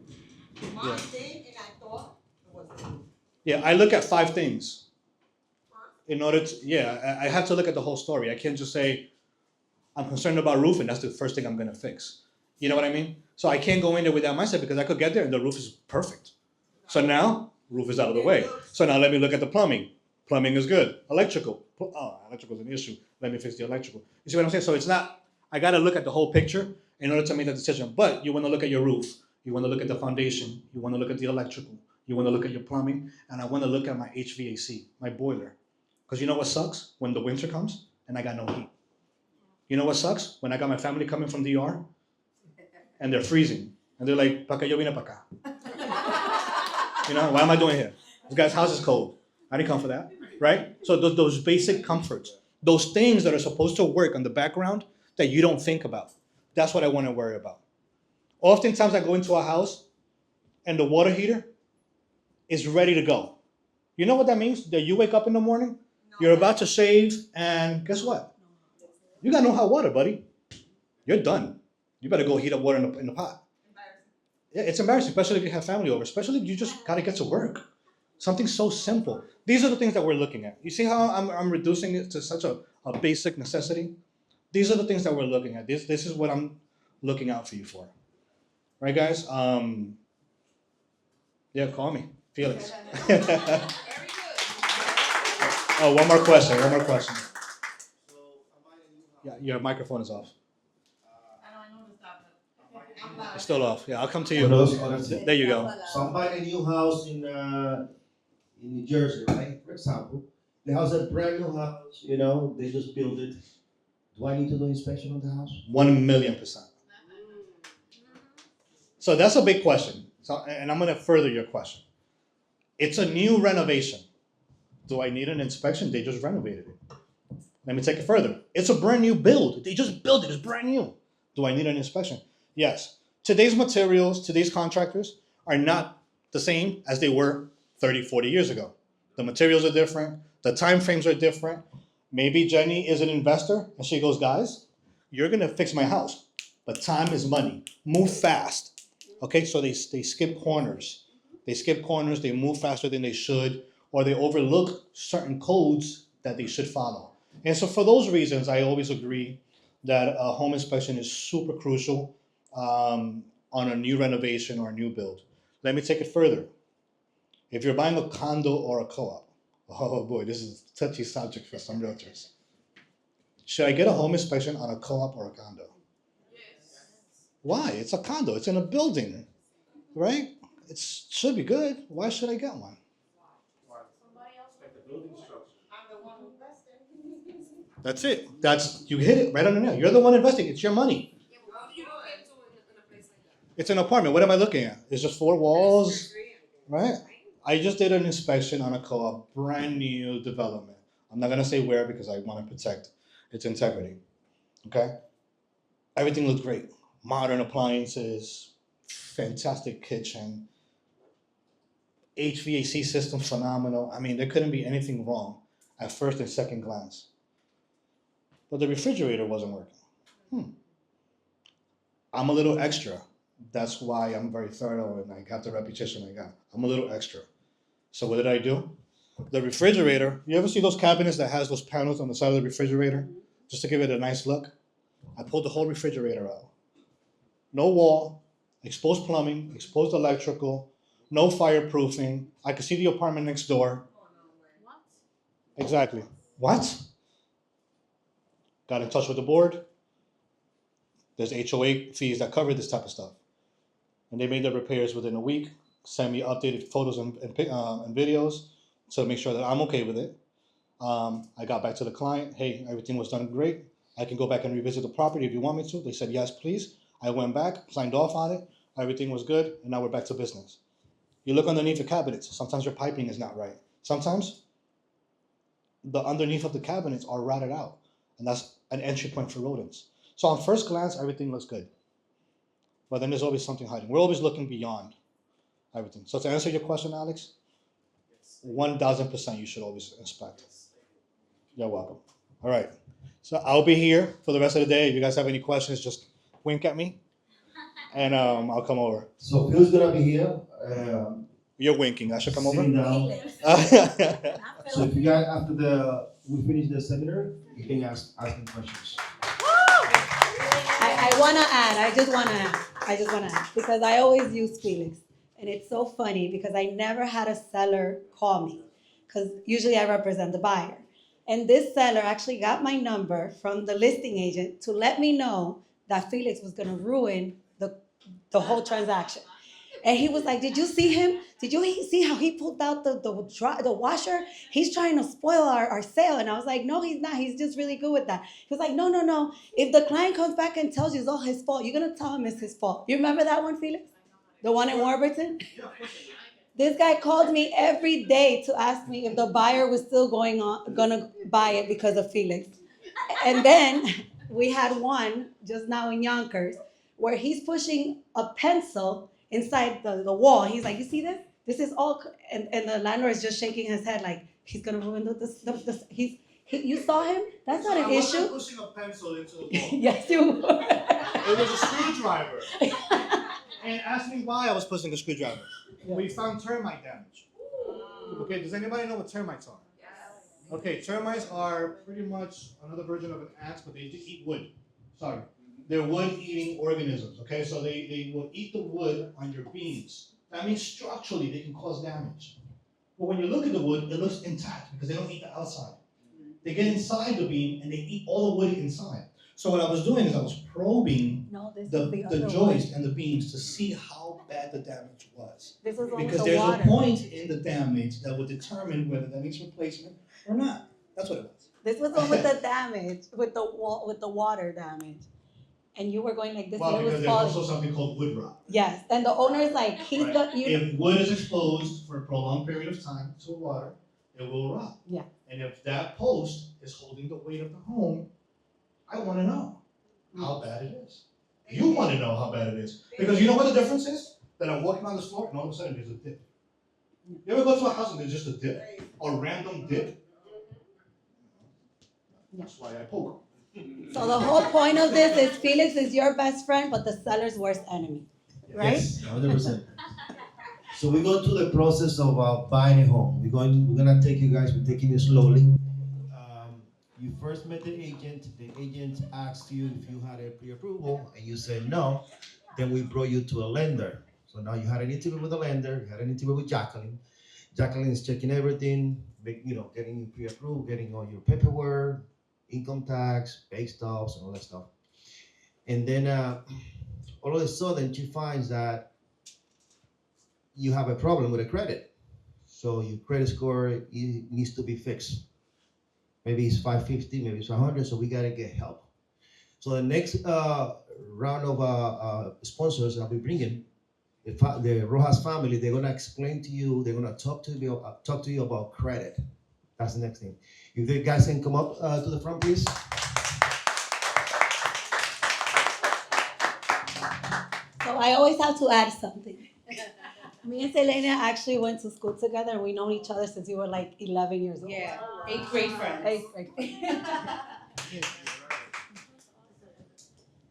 My Yeah. thing, and I thought it was the roof. Yeah, I look at 5 things First, in order to, I have to look at the whole story. I can't just say, I'm concerned about roof and that's the first thing I'm gonna fix. You know what I mean? So I can't go in there with that mindset because I could get there and the roof is perfect. So now, roof is out of the way. So now let me look at the plumbing. Plumbing is good. Electrical. Electrical is an issue. Let me fix the electrical. You see what I'm saying? So it's not, I gotta look at the whole picture in order to make that decision. But you wanna look at your roof. You wanna look at the foundation. You wanna look at the electrical. You wanna look at your plumbing. And I wanna look at my HVAC, my boiler. Because you know what sucks? When the winter comes and I got no heat. You know what sucks? When I got my family coming from DR and they're freezing. And they're like, "Pa' que yo vine pa' acá." You know, why am I doing here? This guy's house is cold. I didn't come for that, right? So those basic comforts, those things that are supposed to work on the background that you don't think about, that's what I want to worry about. Oftentimes I go into a house and the water heater is ready to go. You know what that means? That you wake up in the morning, you're about to shave, and guess what? You got no hot water, buddy. You're done. You better go heat up water in the pot. embarrassing. Yeah, it's embarrassing, especially if you have family over, especially if you just gotta get to work. Something so simple. These are the things that we're looking at. You see how I'm reducing it to such a basic necessity? These are the things that we're looking at. This is what I'm looking out for you for. Right, guys? Yeah, call me. Felix. Very good. Oh, one more question. So, am I in a new house? Yeah, your microphone is off. I know the stuff, but I'm loud. It's still off. Yeah, I'll come to For you. those others, There you go. so I'm buying a new house in New Jersey, right? For example, the house is a brand new house, you know, they just built it. Do I need to do inspection on the house? 1,000,000%. So that's a big question. So, and I'm gonna further your question. It's a new renovation. Do I need an inspection? They just renovated it. Let me take it further. It's a brand new build. They just built it. It's brand new. Do I need an inspection? Yes. Today's materials, today's contractors are not the same as they were 30, 40 years ago. The materials are different. The time frames are different. Maybe Jenny is an investor and she goes, guys, you're gonna fix my house, but time is money. Move fast. Okay, so they skip corners. They skip corners, they move faster than they should. or they overlook certain codes that they should follow. And so for those reasons, I always agree that a home inspection is super crucial on a new renovation or a new build. Let me take it further. If you're buying a condo or a co-op, oh boy, this is a touchy subject for some realtors. Should I get a home inspection on a co-op or a condo? Why? It's a condo. It's in a building, right? It should be good. Why should I get one? Like the building structure. I'm the one who invested. That's it. You hit it right on the nail. You're the one investing. It's your money. It's an apartment. What am I looking at? It's just four walls, right? I just did an inspection on a co-op, brand new development. I'm not gonna say where because I want to protect its integrity. Okay? Everything looked great. Modern appliances, fantastic kitchen, HVAC system phenomenal. I mean, there couldn't be anything wrong at first and second glance. But the refrigerator wasn't working. I'm a little extra. That's why I'm very thorough and I got the reputation I got. I'm a little extra. So what did I do? The refrigerator, you ever see those cabinets that has those panels on the side of the refrigerator? Just to give it a nice look? I pulled the whole refrigerator out. No wall, exposed plumbing, exposed electrical, no fireproofing. I could see the apartment next door. Exactly. What? Got in touch with the board. There's HOA fees that cover this type of stuff. And they made the repairs within a week, sent me updated photos and videos to make sure that I'm okay with it. I got back to the client. Hey, everything was done great. I can go back and revisit the property if you want me to. They said, yes, please. I went back, signed off on it. Everything was good. And now we're back to business. You look underneath the cabinets. Sometimes your piping is not right. Sometimes the underneath of the cabinets are rotted out. And that's an entry point for rodents. So on first glance, everything looks good. But then there's always something hiding. We're always looking beyond everything. So to answer your question, Alex, 1000% you should always inspect. You're welcome. All right. So I'll be here for the rest of the day. If you guys have any questions, just wink at me and I'll come over. So Phil's gonna be here. You're winking. I should come over? Sitting down. So if you guys, after we finish the seminar, you can ask him questions. I wanna add, I just wanna add, because I always use Felix. And it's so funny because I never had a seller call me, because usually I represent the buyer. And this seller actually got my number from the listing agent to let me know that Felix was gonna ruin the whole transaction. And he was like, did you see him? Did you see how he pulled out the washer? He's trying to spoil our sale. And I was like, no, he's not. He's just really good with that. He was like, no. If the client comes back and tells you it's all his fault, you're going to tell him it's his fault. You remember that one, Felix? The one in Warburton? This guy called me every day to ask me if the buyer was still gonna buy it because of Felix. And then we had one just now in Yonkers where he's pushing a pencil inside the wall. He's like, you see this? This is all, and the landlord is just shaking his head like, he's gonna ruin you saw him? That's not an issue. I wasn't pushing a pencil into the wall. Yes, you were. It was a screwdriver. And ask me why I was pushing a screwdriver. We found termite damage. Okay, does anybody know what termites are? Yes. Okay, termites are pretty much another version of an ant, but they eat wood. Sorry. They're wood-eating organisms, okay? So they will eat the wood on your beams. That means structurally they can cause damage. But when you look at the wood, it looks intact because they don't eat the outside. They get inside the beam and they eat all the wood inside. So what I was doing is I was probing the joist and the beams to see how bad the damage was. This was because there's a point in the damage that will determine whether that needs replacement or not. That's what it was. This was the one with the damage, with the water damage. And you were going like this, Well, and it because was there's falling. also something called wood rot. Yes, and the owner is like, he's Right. got you. If wood is exposed for a prolonged period of time to water, it will rot. Yeah. And if that post is holding the weight of the home, I want to know how bad it is. You want to know how bad it is. Because you know what the difference is? That I'm walking on this floor and all of a sudden there's a dip. You ever go to a house and there's just a dip? A random dip? That's why I poke. So the whole point of this is Felix is your best friend, but the seller's worst enemy, right? Yes, 100%. So we go through the process of buying a home. We're gonna take you guys. We're taking you slowly. You first met the agent. The agent asked you if you had a pre-approval, and you said no. Then we brought you to a lender. So now you had an interview with a lender. You had an interview with Jacqueline. Jacqueline is checking everything, getting you pre-approved, getting all your paperwork, income tax, pay stubs, and all that stuff. And then all of a sudden, she finds that you have a problem with a credit. So your credit score needs to be fixed. Maybe it's 550, maybe it's 500. So we gotta get help. So the next round of sponsors that we bring in, the Rojas family, they're gonna explain to you. They're gonna talk to you about credit. That's the next thing. If the guys can come up to the front, please. So I always have to add something. Me and Selena actually went to school together, and we known each other since we were like 11 years old. Yeah, 8th grade friends. 8th grade.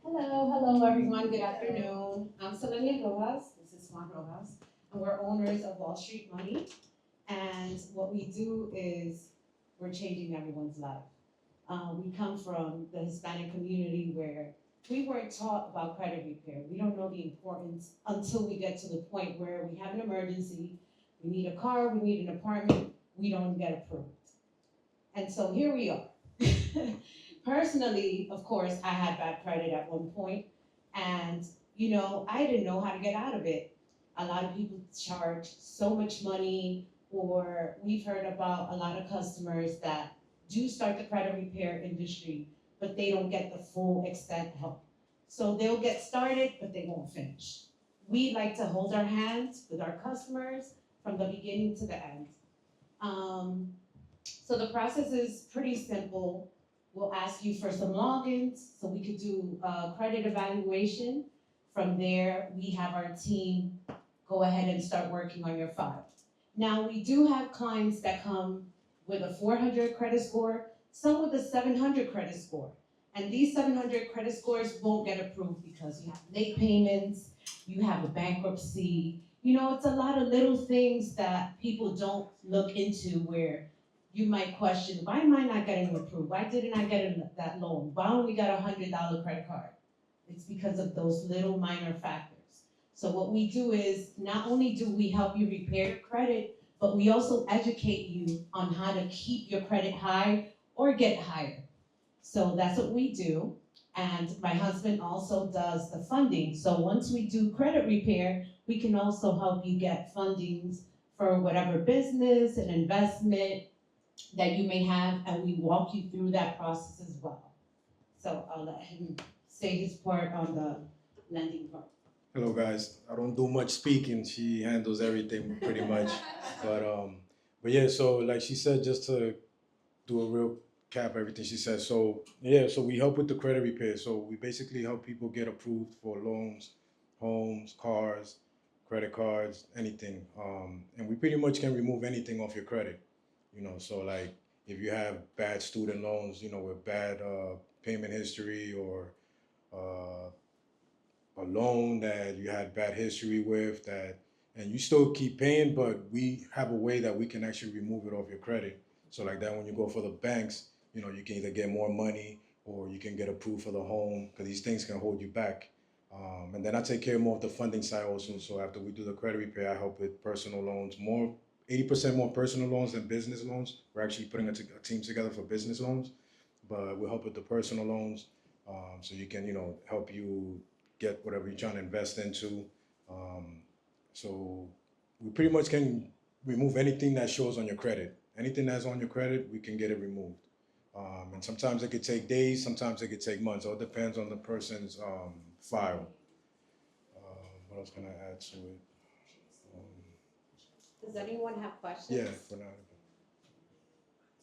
Hello everyone, good afternoon. I'm Selena Rojas, this is Juan Rojas, and we're owners of Wall Street Money. And what we do is we're changing everyone's life. We come from the Hispanic community where we weren't taught about credit repair. We don't know the importance until we get to the point where we have an emergency, we need a car, we need an apartment, we don't get approved. And so here we are. Personally, of course, I had bad credit at one point, and I didn't know how to get out of it. A lot of people charge so much money, or we've heard about a lot of customers that do start the credit repair industry, but they don't get the full extent help. So they'll get started, but they won't finish. We like to hold our hands with our customers from the beginning to the end. So the process is pretty simple. We'll ask you for some logins so we could do a credit evaluation. From there, we have our team go ahead and start working on your file. Now, we do have clients that come with a 400 credit score, some with a 700 credit score. And these 700 credit scores won't get approved because you have late payments, you have a bankruptcy. It's a lot of little things that people don't look into where you might question, why am I not getting approved? Why didn't I get that loan? Why only got a $100 credit card? It's because of those little minor factors. So what we do is, not only do we help you repair your credit, but we also educate you on how to keep your credit high or get higher. So that's what we do. And my husband also does the funding. So once we do credit repair, we can also help you get fundings for whatever business and investment that you may have, and we walk you through that process as well. So I'll let him say his part on the lending part. Hello guys. I don't do much speaking. She handles everything pretty much. But yeah, so like she said, just to do a real cap everything she said. So yeah, so we help with the credit repair. So we basically help people get approved for loans, homes, cars, credit cards, anything. And we pretty much can remove anything off your credit. So like if you have bad student loans, with bad payment history, or a loan that you had bad history with, and you still keep paying, but we have a way that we can actually remove it off your credit. So like that, when you go for the banks, you can either get more money or you can get approved for the home, because these things can hold you back. And then I take care more of the funding side also. So after we do the credit repair, I help with personal loans, 80% more personal loans than business loans. We're actually putting a team together for business loans, but we'll help with the personal loans. So you can, help you get whatever you're trying to invest into. So we pretty much can remove anything that shows on your credit. Anything that's on your credit, we can get it removed. And sometimes it could take days, sometimes it could take months. All depends on the person's file. What else can I add to it? Does anyone have questions? Yeah, for now.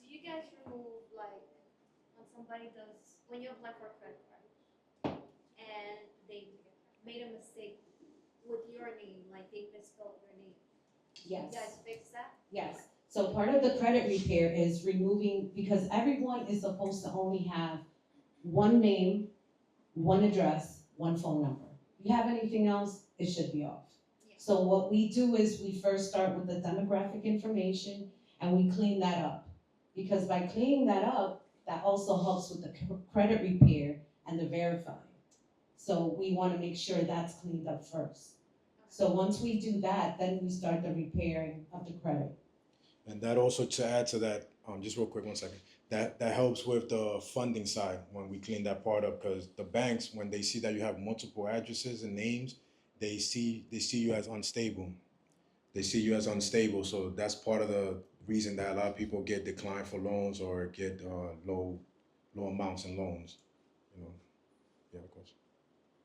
Do you guys remove, like, when you apply for a credit card and they made a mistake with your name, like they misspelled your name? Yes. You guys fix that? Yes. So part of the credit repair is removing, because everyone is supposed to only have one name, one address, one phone number. If you have anything else, it should be off. Yes. So what we do is we first start with the demographic information and we clean that up. Because by cleaning that up, that also helps with the credit repair and the verifying. So we wanna make sure that's cleaned up first. So once we do that, then we start the repairing of the credit. And that also, to add to that, just real quick, 1 second. That helps with the funding side when we clean that part up, because the banks, when they see that you have multiple addresses and names, they see you as unstable. They see you as unstable, so that's part of the reason that a lot of people get declined for loans or get low amounts in loans. You know, yeah, of course.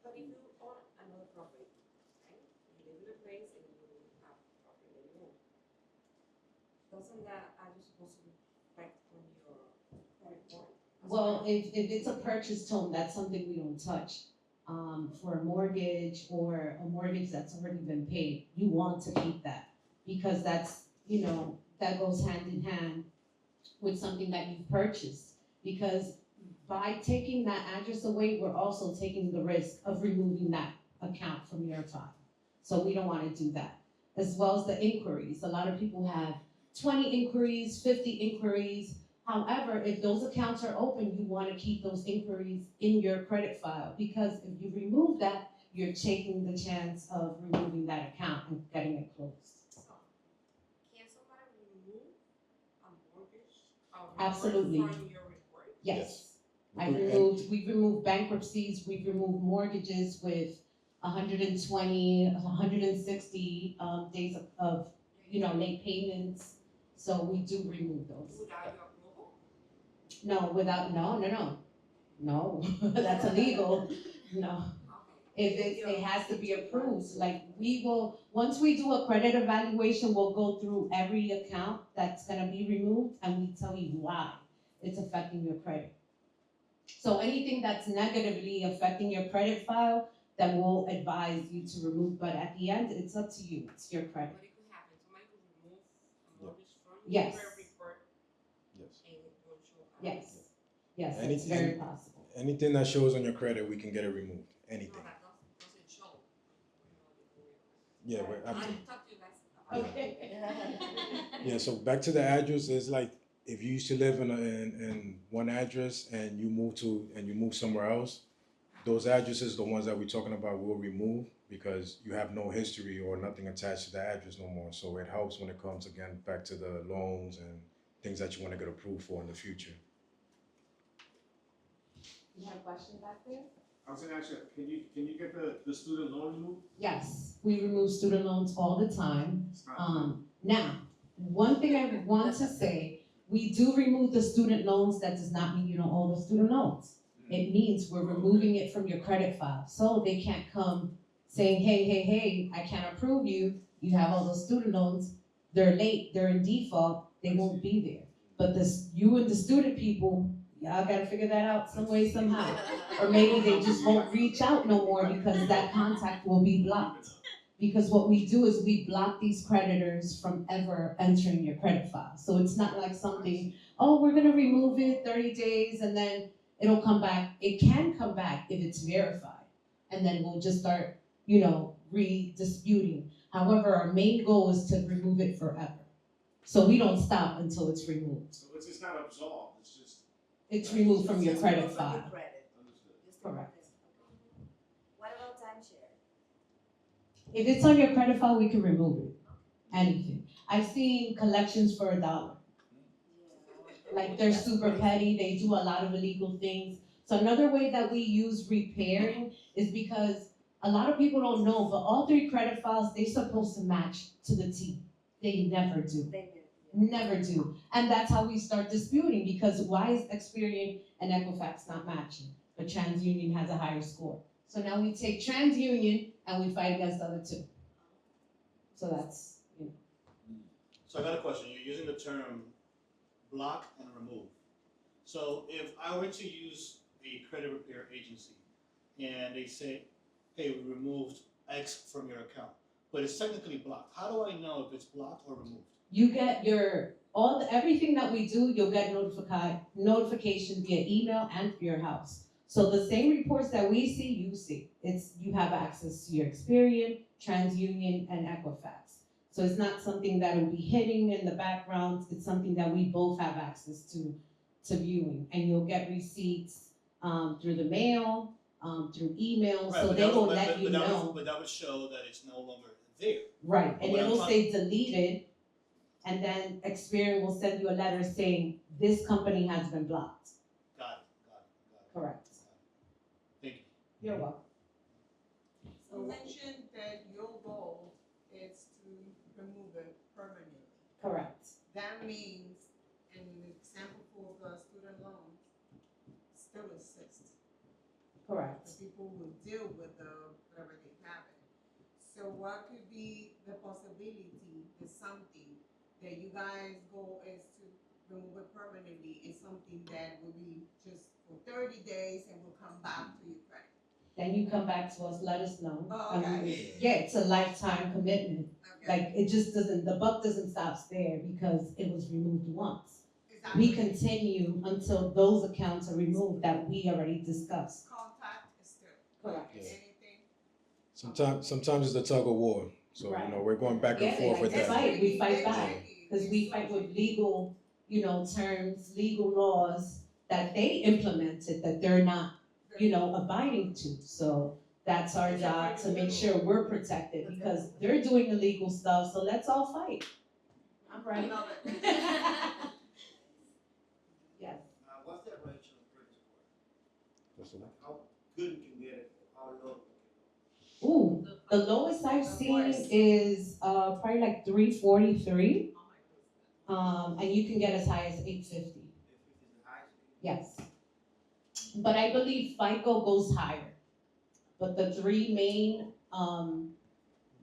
But if you own another property, right? You live in a place and you have property that you own. Doesn't that, are you supposed to reflect on your credit report? Well, if it's a purchased home, that's something we don't touch. For a mortgage or a mortgage that's already been paid, you want to keep that. Because that's, that goes hand in hand with something that you've purchased. Because by taking that address away, we're also taking the risk of removing that account from your file. So we don't wanna do that. As well as the inquiries, a lot of people have 20 inquiries, 50 inquiries. However, if those accounts are open, you wanna keep those inquiries in your credit file, because if you remove that, you're taking the chance of removing that account and getting it closed. Can somebody remove a mortgage, Absolutely. from your report? Yes. And- We've removed bankruptcies, we've removed mortgages with 120, 160 days of late payments. So we do remove those. Without your approval? No, that's illegal, no. Okay. It has to be approved, like once we do a credit evaluation, we'll go through every account that's gonna be removed and we tell you why it's affecting your credit. So anything that's negatively affecting your credit file, then we'll advise you to remove, but at the end, it's up to you, it's your credit. But it could happen, somebody could remove a mortgage from Yes. your credit report Yes. and it won't show up. Yes, it's very possible. Anything that shows on your credit, we can get it removed. No, Anything. that doesn't show. Yeah, but I'll after. talk to you guys about it. Okay. Yeah, so back to the address, it's like if you used to live in one address and you move somewhere else, those addresses, the ones that we're talking about, will remove because you have no history or nothing attached to the address no more. So it helps when it comes again back to the loans and things that you want to get approved for in the future. You have a question back there? I was gonna ask you, can you get the student loan removed? Yes, we remove student loans all the time. It's not- Now, one thing I want to say, we do remove the student loans. That does not mean you don't owe the student loans. It means we're removing it from your credit file. So they can't come saying, hey, I can't approve you. You have all those student loans. They're late, they're in default, they won't be there. But you and the student people, y'all gotta figure that out some way, somehow. Or maybe they just won't reach out no more because that contact will be blocked. Because what we do is we block these creditors from ever entering your credit file. So it's not like something, oh, we're gonna remove it 30 days and then it'll come back. It can come back if it's verified. And then we'll just start, redisputing. However, our main goal is to remove it forever. So we don't stop until it's removed. So it's just not absolved, it's just. It's removed from your credit From your file. credit. Understood. Just Correct. okay. What about timeshare? If it's on your credit file, we can remove it. Anything. I've seen collections for $1. Yeah. Like they're super petty, they do a lot of illegal things. So another way that we use repairing is because a lot of people don't know, but all 3 credit files, they're supposed to match to the T. They never do. They do. Never do. And that's how we start disputing, because why is Experian and Equifax not matching? But TransUnion has a higher score. So now we take TransUnion and we fight against the other 2. So that's, So I got a question. You're using the term block and remove. So if I were to use a credit repair agency and they say, hey, we removed X from your account, but it's technically blocked, how do I know if it's blocked or removed? you get everything that we do, you'll get notification via email and your house. So the same reports that we see, you see. You have access to your Experian, TransUnion, and Equifax. So it's not something that will be hitting in the background. It's something that we both have access to viewing. And you'll get receipts through the mail, through email, Right, so but they that will would- let you know. But that would show that it's no longer there. Right, But and what I'm it'll talking- say deleted, and then Experian will send you a letter saying, this company has been blocked. Got it. Correct. Thank you. You're welcome. You mentioned that your goal is to remove it permanently. Correct. That means, in the example for the student loans, still exists. Correct. The people will deal with whatever they have it. So what could be the possibility that something that you guys' goal is to remove it permanently is something that will be just for 30 days and will come back to your credit? Then you come back to us, let us know. Oh, okay. Yeah, it's a lifetime commitment. Okay. Like, it just doesn't, the buck doesn't stop there because it was removed once. Exactly. We continue until those accounts are removed that we already discussed. Contact is still. Correct. Yeah. Anything? Sometimes it's a tug of war. So, Right. you know, we're going back and Yeah, forth like with it's that. fight, we fight It's back. tricky. Because we fight with legal, terms, legal laws that they implemented that they're not, abiding to. So that's our job to make sure we're protected because they're doing illegal stuff, so let's all fight. I'm ready. Love it. Yes. What's that range of credit score? What's the one? How good you can get it, how low? Ooh, the lowest I've seen is probably like 343. And you can get as high as 850. If it's the highest? Yes. But I believe FICO goes higher. But the three main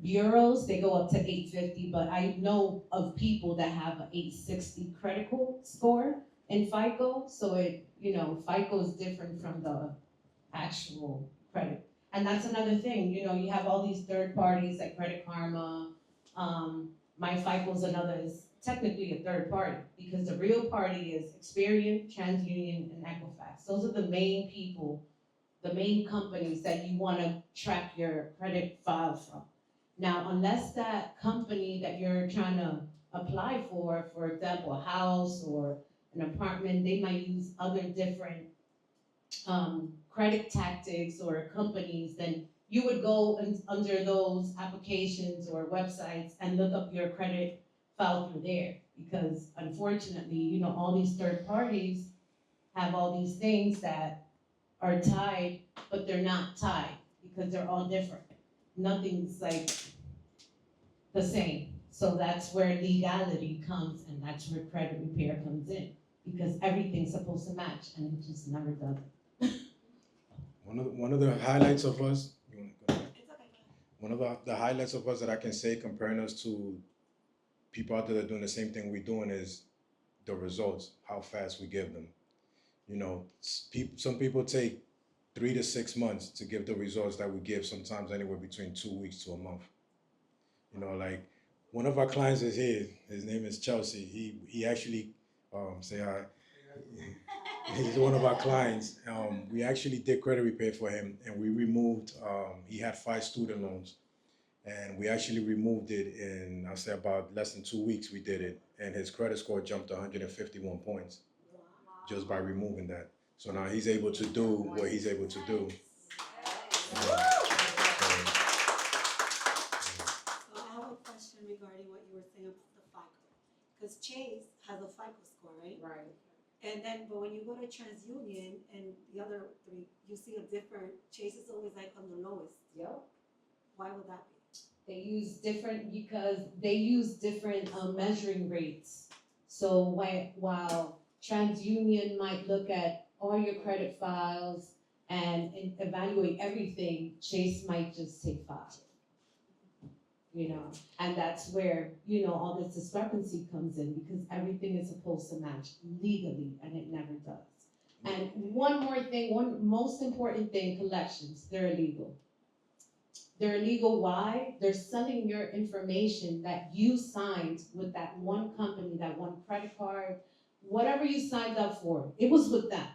bureaus, they go up to 850. But I know of people that have an 860 credit score in FICO. So FICO is different from the actual credit. And that's another thing, you have all these third parties like Credit Karma. My FICO's is technically a third party because the real party is Experian, TransUnion, and Equifax. Those are the main people, the main companies that you want to track your credit file from. Now, unless that company that you're trying to apply for example, a house or an apartment, they might use other different credit tactics or companies, then you would go under those applications or websites and look up your credit file through there. Because unfortunately, all these third parties have all these things that are tied, but they're not tied because they're all different. Nothing's like the same. So that's where legality comes and that's where credit repair comes in. Because everything's supposed to match and it just never does. One of the highlights of us, you wanna go ahead? One of the highlights of us that I can say comparing us to people out there that are doing the same thing we're doing is the results, how fast we give them. Some people take 3 to 6 months to give the results that we give, sometimes anywhere between 2 weeks to a month. Like one of our clients is here, his name is Chelsea. He actually, say hi. He's one of our clients. We actually did credit repair for him and we removed, he had 5 student loans and we actually removed it in, I'll say about less than 2 weeks we did it. And his credit score jumped to 151 points just by removing that. So now he's able to do what he's able to do. I have a question regarding what you were saying about the FICO. Because Chase has a FICO score, right? Right. And then, but when you go to TransUnion and the other three, you see a different, Chase is always like on the lowest. Yep. Why would that be? They use different because they use different measuring rates. So while TransUnion might look at all your credit files and evaluate everything, Chase might just take 5. And that's where, all this discrepancy comes in because everything is supposed to match legally and it never does. And one more thing, one most important thing, collections, they're illegal. They're illegal, why? They're selling your information that you signed with that one company, that one credit card, whatever you signed up for, it was with them.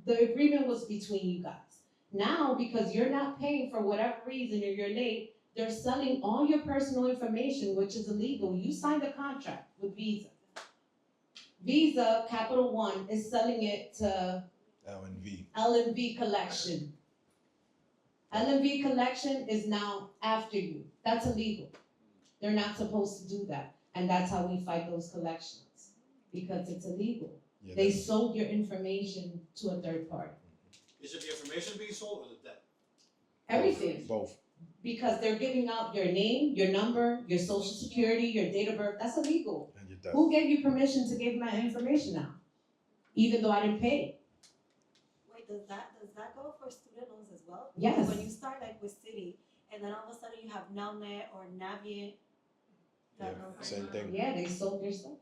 The agreement was between you guys. Now, because you're not paying for whatever reason or you're late, they're selling all your personal information, which is illegal. You signed a contract with Visa. Visa, Capital One, is selling it to L&V. L&V Collection. L&V Collection is now after you. That's illegal. They're not supposed to do that. And that's how we fight those collections, because it's illegal. Yeah, They sold your information to a third party. Is it the information being sold or the debt? Everything. Both. Because they're giving out your name, your number, your social security, your date of birth. That's illegal. And your debt. Who gave you permission to give my information out? Even though I didn't pay. Wait, does that go for student loans as well? Yes. Because when you start like with Citi, and then all of a sudden you have Nelnet or Navient. Yeah, same thing. Yeah, they sold your stuff.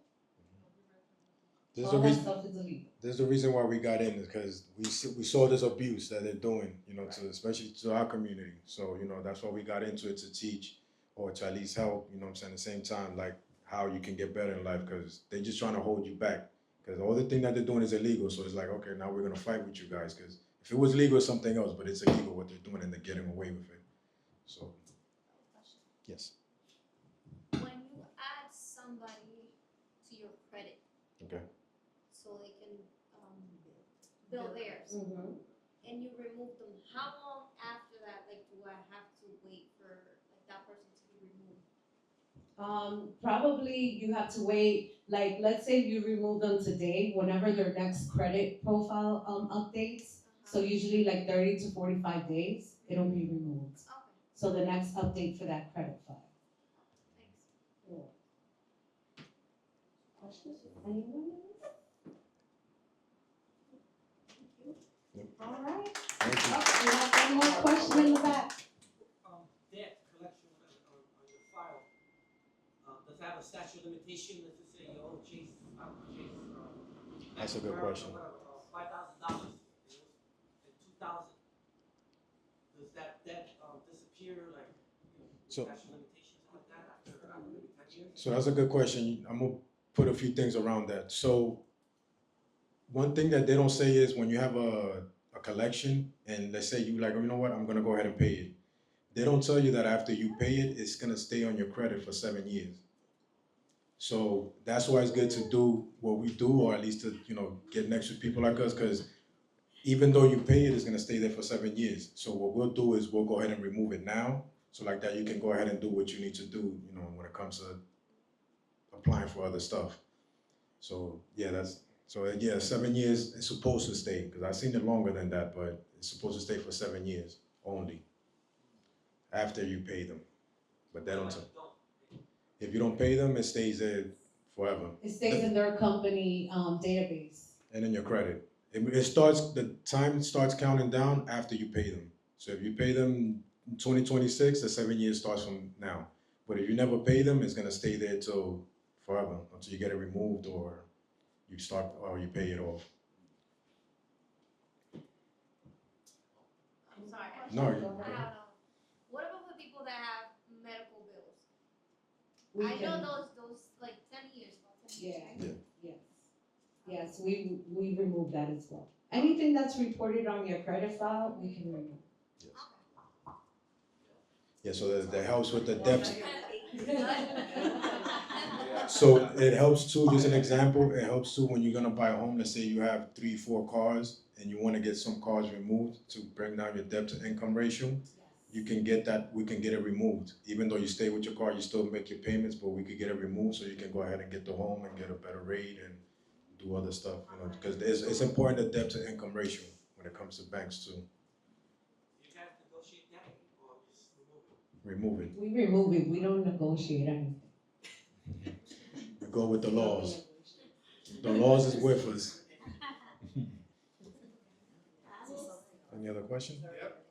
There's All a that reason. stuff is illegal. There's the reason why we got in is because we saw this abuse that they're doing, to especially to our community. So that's why we got into it, to teach or to at least help. At the same time, like how you can get better in life, because they're just trying to hold you back. Because all the thing that they're doing is illegal. So it's like, okay, now we're gonna fight with you guys. Because if it was legal, it's something else. But it's illegal what they're doing, and they're getting away with it. So yes. When you add somebody to your credit, Okay. so they can build theirs, and you remove them, how long after that, like, do I have to wait for like that person to be removed? Probably you have to wait, like, let's say you remove them today, whenever their next credit profile updates. So usually like 30 to 45 days, it'll be removed. Okay, So the next update for that credit file. thanks. Questions? Anyone else? All right. Thank you. Oh, we have one more question in the back. Debt collection on your file, does that have a statute of limitation, let's just say, Chase, That's a good question. $5,000, and 2,000. Does that debt, disappear, like, So- statute of limitations like that after maybe 10 years? So that's a good question. I'm gonna put a few things around that. So one thing that they don't say is when you have a collection and let's say you like, you know what, I'm gonna go ahead and pay it. They don't tell you that after you pay it, it's gonna stay on your credit for 7 years. So that's why it's good to do what we do, or at least to, get next to people like us, because even though you pay it, it's gonna stay there for 7 years. So what we'll do is we'll go ahead and remove it now. So like that, you can go ahead and do what you need to do, when it comes to applying for other stuff. So yeah, 7 years it's supposed to stay, because I've seen it longer than that, but it's supposed to stay for 7 years only after you pay them. But they don't tell. If you don't pay them, it stays there forever. It stays in their company database. And in your credit. The time starts counting down after you pay them. So if you pay them in 2026, the 7 years starts from now. But if you never pay them, it's gonna stay there till forever, until you get it removed or you pay it off. I'm sorry. No, I don't know. What about the people that have medical bills? We I know can- those like 10 years, about 10 years, Yeah. right? Yes. Yes, we remove that as well. Anything that's reported on your credit file, we can remove. Yeah, so that helps with the debt. So it helps too, just an example, it helps too when you're gonna buy a home. Let's say you have 3-4 cars and you wanna get some cars removed to bring down your debt to income ratio. You can get that, we can get it removed. Even though you stay with your car, you still make your payments, but we could get it removed so you can go ahead and get the home and get a better rate and do other stuff, because it's important, the debt to income ratio when it comes to banks too. You guys negotiate that, or just remove it? Remove it. We remove it, we don't negotiate anything. We go with the laws. The laws is with us. Any other questions? Yep.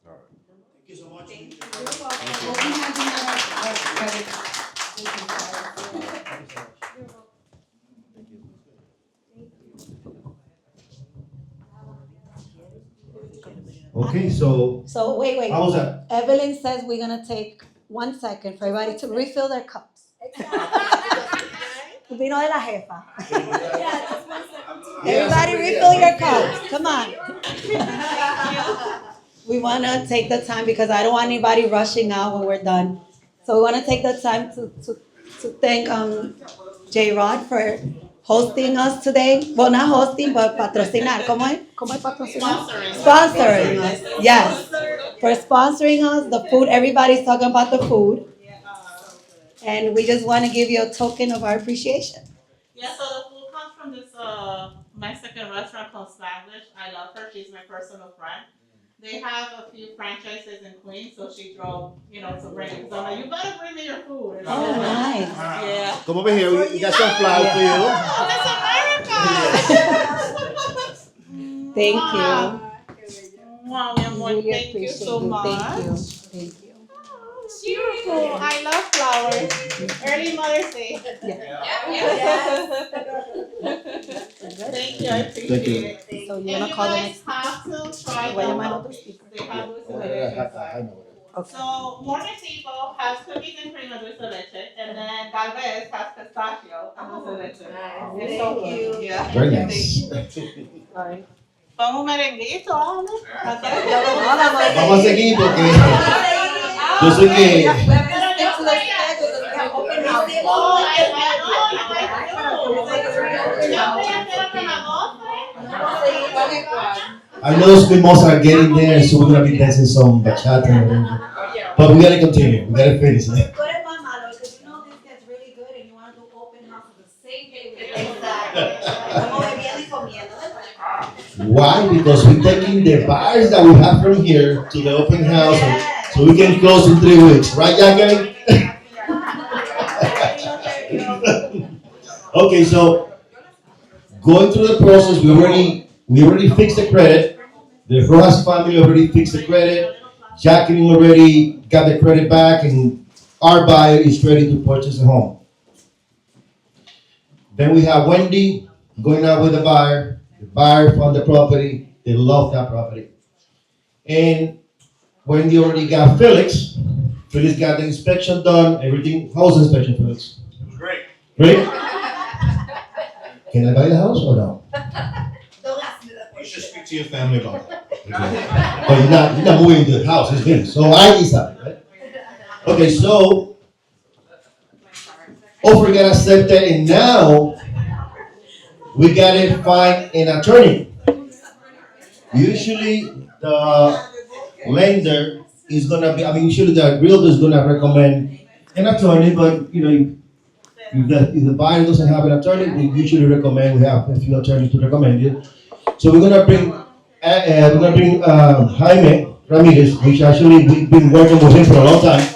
All right. Thank you so much. Thank you. Well, we have our credit. Okay, so So wait. how was that? Evelyn says we're gonna take 1 second for everybody to refill their cups. Vino de la jefa. Yeah, just 1 second to Everybody refill your cups, come on. We wanna take the time because I don't want anybody rushing out when we're done. So we wanna take the time to thank, J. Rod for hosting us today. Well, not hosting, but patrocinar. ¿Cómo es patrocinar? Sponsoring us, yes. For sponsoring us, the food, everybody's talking about the food. And we just wanna give you a token of our appreciation. Yeah, so the food comes from this Mexican restaurant called Slavish. I love her. She's my personal friend. They have a few franchises in Queens, so she drove, to bring it. So I'm like, you better bring me your food. Oh, nice. Yeah. Come over here. We got some flowers for you. Oh, that's America. Thank you. Wow, mi amor, Really thank you appreciate so you. much. Thank you. Thank you. Beautiful. I love flowers. Early Mother's Day. Thank you. I appreciate it. So you're And gonna you call the guys next. have to try Voy a llamar al the otro speaker. they have dulce de leche inside. Okay. So Mornecito has cookies and cream and dulce de leche, and then Galvez has pistachio and dulce de leche. It's so cute. Yeah. Very nice. Sorry. Pon un merenguito, Ale. Vamos a seguir porque yo sé que Oh, I know those mimosas are getting there, so we're gonna be dancing some bachata and whatever. But we gotta continue. We gotta finish. Because you know this gets really good and you want to do open house the same day. Why? Because we're taking the buyers that we have from here to the open house, so we can close in 3 weeks, right, Jackie? Okay, so going through the process, we already fixed the credit. The Rojas family already fixed the credit. Jacqueline already got the credit back, and our buyer is ready to purchase a home. Then we have Wendy going out with the buyer. The buyer found the property. They love that property. And Wendy already got Felix. Felix got the inspection done. Everything. House inspection, Felix. Great. Great. Can I buy the house or no? You should speak to your family about that. But you're not moving to the house. It's me. So I decided, right? Okay, so offer got accepted, and now we gotta find an attorney. Usually the lender is gonna be, usually the realtor is gonna recommend an attorney, but if the buyer doesn't have an attorney, we usually recommend, we have a few attorneys to recommend it. So we're gonna bring Jaime Ramirez, which actually we've been working with him for a long time.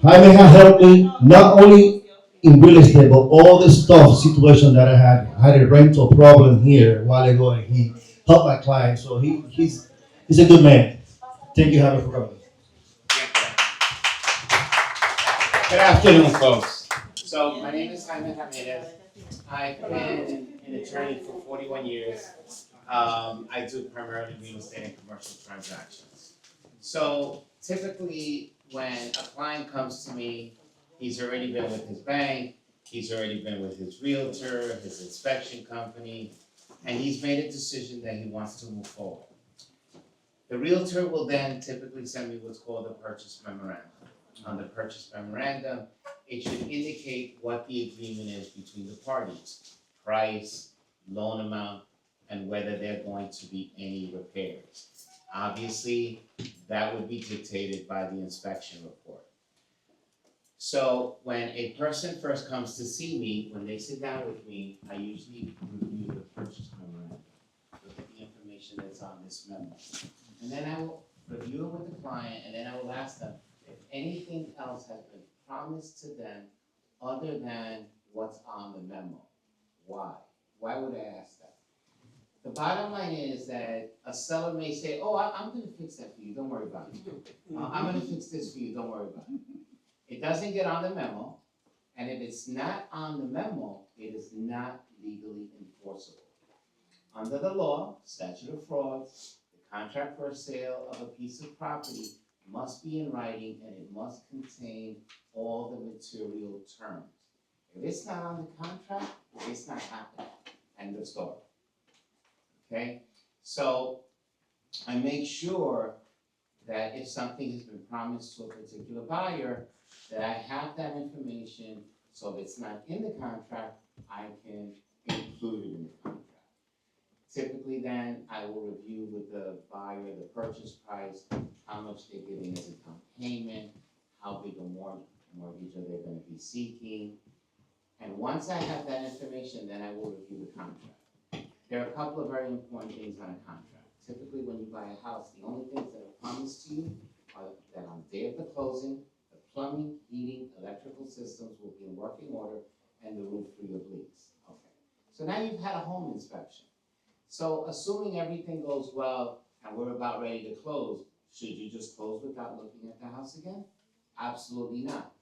Jaime has helped me not only in real estate, but all the stuff situation that I had. I had a rental problem here a while ago, and he helped my client. So he's a good man. Thank you, Jaime, for coming. Good afternoon, folks. So my name is Jaime Ramirez. I've been an attorney for 41 years. I do primarily real estate and commercial transactions. So typically, when a client comes to me, he's already been with his bank, he's already been with his realtor, his inspection company, and he's made a decision that he wants to move forward. The realtor will then typically send me what's called a purchase memorandum. On the purchase memorandum, it should indicate what the agreement is between the parties, price, loan amount, and whether there are going to be any repairs. Obviously, that would be dictated by the inspection report. So when a person first comes to see me, when they sit down with me, I usually review the purchase memorandum, look at the information that's on this memo. And then I will review it with the client, and then I will ask them if anything else has been promised to them other than what's on the memo. Why? Why would I ask that? The bottom line is that a seller may say, oh, I'm gonna fix that for you, don't worry about it. I'm gonna fix this for you, don't worry about it. It doesn't get on the memo, and if it's not on the memo, it is not legally enforceable. Under the law, statute of frauds, the contract for a sale of a piece of property must be in writing and it must contain all the material terms. If it's not on the contract, it's not happening. End of story. Okay? So I make sure that if something has been promised to a particular buyer, that I have that information, so if it's not in the contract, I can include it in the contract. Typically then, I will review with the buyer the purchase price, how much they're getting as a down payment, how big a mortgage are they gonna be seeking. And once I have that information, then I will review the contract. There are a couple of very important things on a contract. Typically, when you buy a house, the only things that are promised to you are that on the day of the closing, the plumbing, heating, electrical systems will be in working order and the roof free of leaks. Okay. So now you've had a home inspection. So assuming everything goes well and we're about ready to close, should you just close without looking at the house again? Absolutely not.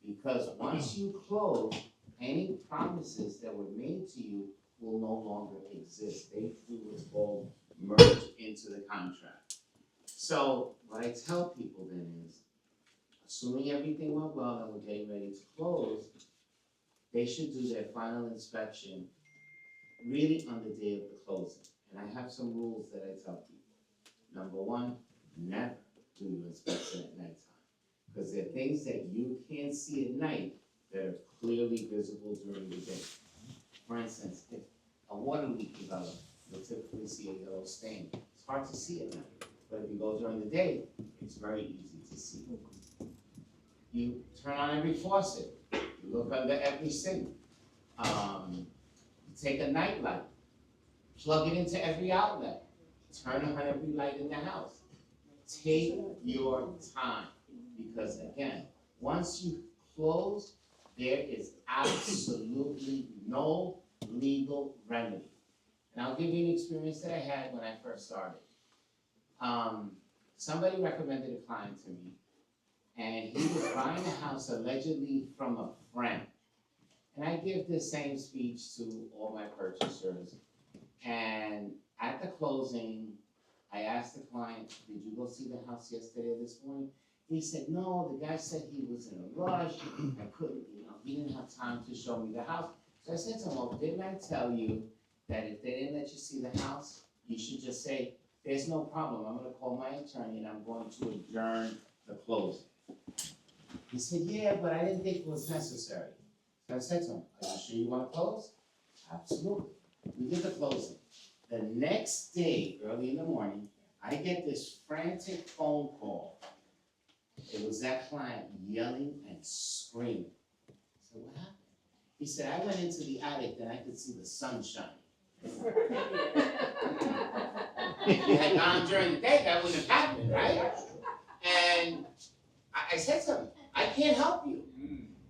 Because once you close, any promises that were made to you will no longer exist. They do what's called merge into the contract. So what I tell people then is, assuming everything went well and we're getting ready to close, they should do their final inspection really on the day of the closing. And I have some rules that I tell people. Number one, never do your inspection at nighttime. Because there are things that you can't see at night that are clearly visible during the day. For instance, if a water leak develops, you'll typically see a yellow stain. It's hard to see at night, but if you go during the day, it's very easy to see. You turn on every faucet, you look under every sink. You take a night light, plug it into every outlet, turn on every light in the house. Take your time, because again, once you close, there is absolutely no legal remedy. And I'll give you an experience that I had when I first started. Somebody recommended a client to me, and he was buying a house allegedly from a friend. And I give the same speech to all my purchasers. And at the closing, I asked the client, did you go see the house yesterday or this morning? He said, no, the guy said he was in a rush. I couldn't, he didn't have time to show me the house. So I said to him, well, didn't I tell you that if they didn't let you see the house, you should just say, there's no problem. I'm gonna call my attorney and I'm going to adjourn the closing. He said, yeah, but I didn't think it was necessary. So I said to him, are you sure you wanna close? Absolutely. We did the closing. The next day, early in the morning, I get this frantic phone call. It was that client yelling and screaming. I said, what happened? He said, I went into the attic, then I could see the sun shining. If you had gone during the day, that wouldn't have happened, right? And I said to him, I can't help you.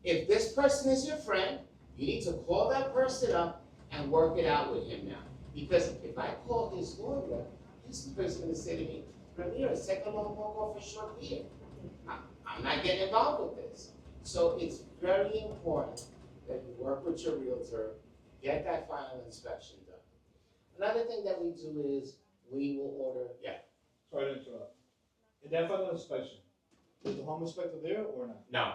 If this person is your friend, you need to call that person up and work it out with him now. Because if I call his lawyer, this person's gonna say to me, Ramirez, take a long walk off a short beer. I'm not getting involved with this. So it's very important that you work with your realtor, get that final inspection done. Another thing that we do is we will order, Sorry to interrupt. In that final inspection, is the home inspector there or not? No.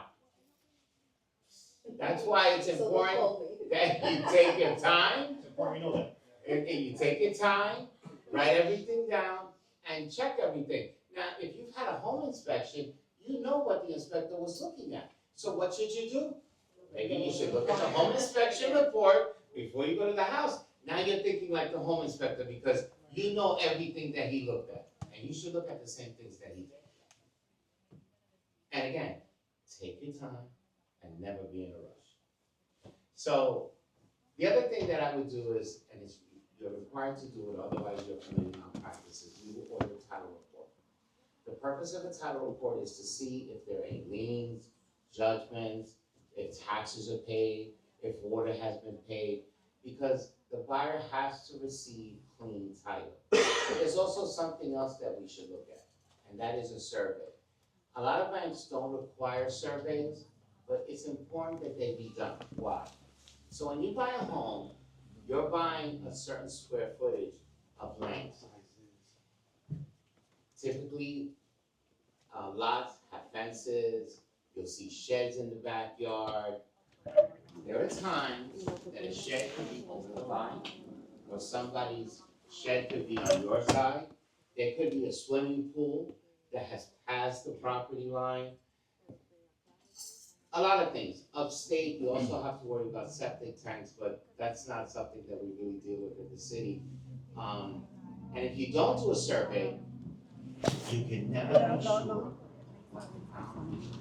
That's why it's important that you take your time. It's important you know that. And you take your time, write everything down, and check everything. Now, if you've had a home inspection, you know what the inspector was looking at. So what should you do? Maybe you should look at the home inspection report before you go to the house. Now you're thinking like the home inspector because you know everything that he looked at. And you should look at the same things that he did. And again, take your time and never be in a rush. So the other thing that I would do is, and it's, you're required to do it, otherwise you're committing malpractices, we will order a title report. The purpose of a title report is to see if there are any liens, judgments, if taxes are paid, if water has been paid, because the buyer has to receive clean title. There's also something else that we should look at, and that is a survey. A lot of banks don't require surveys, but it's important that they be done. Why? So when you buy a home, you're buying a certain square footage of land. Typically, lots have fences, you'll see sheds in the backyard. There are times that a shed could be over the line, or somebody's shed could be on your side. There could be a swimming pool that has passed the property line. A lot of things. Upstate, you also have to worry about septic tanks, but that's not something that we really deal with in the city. And if you don't do a survey, you can never be sure what the foundation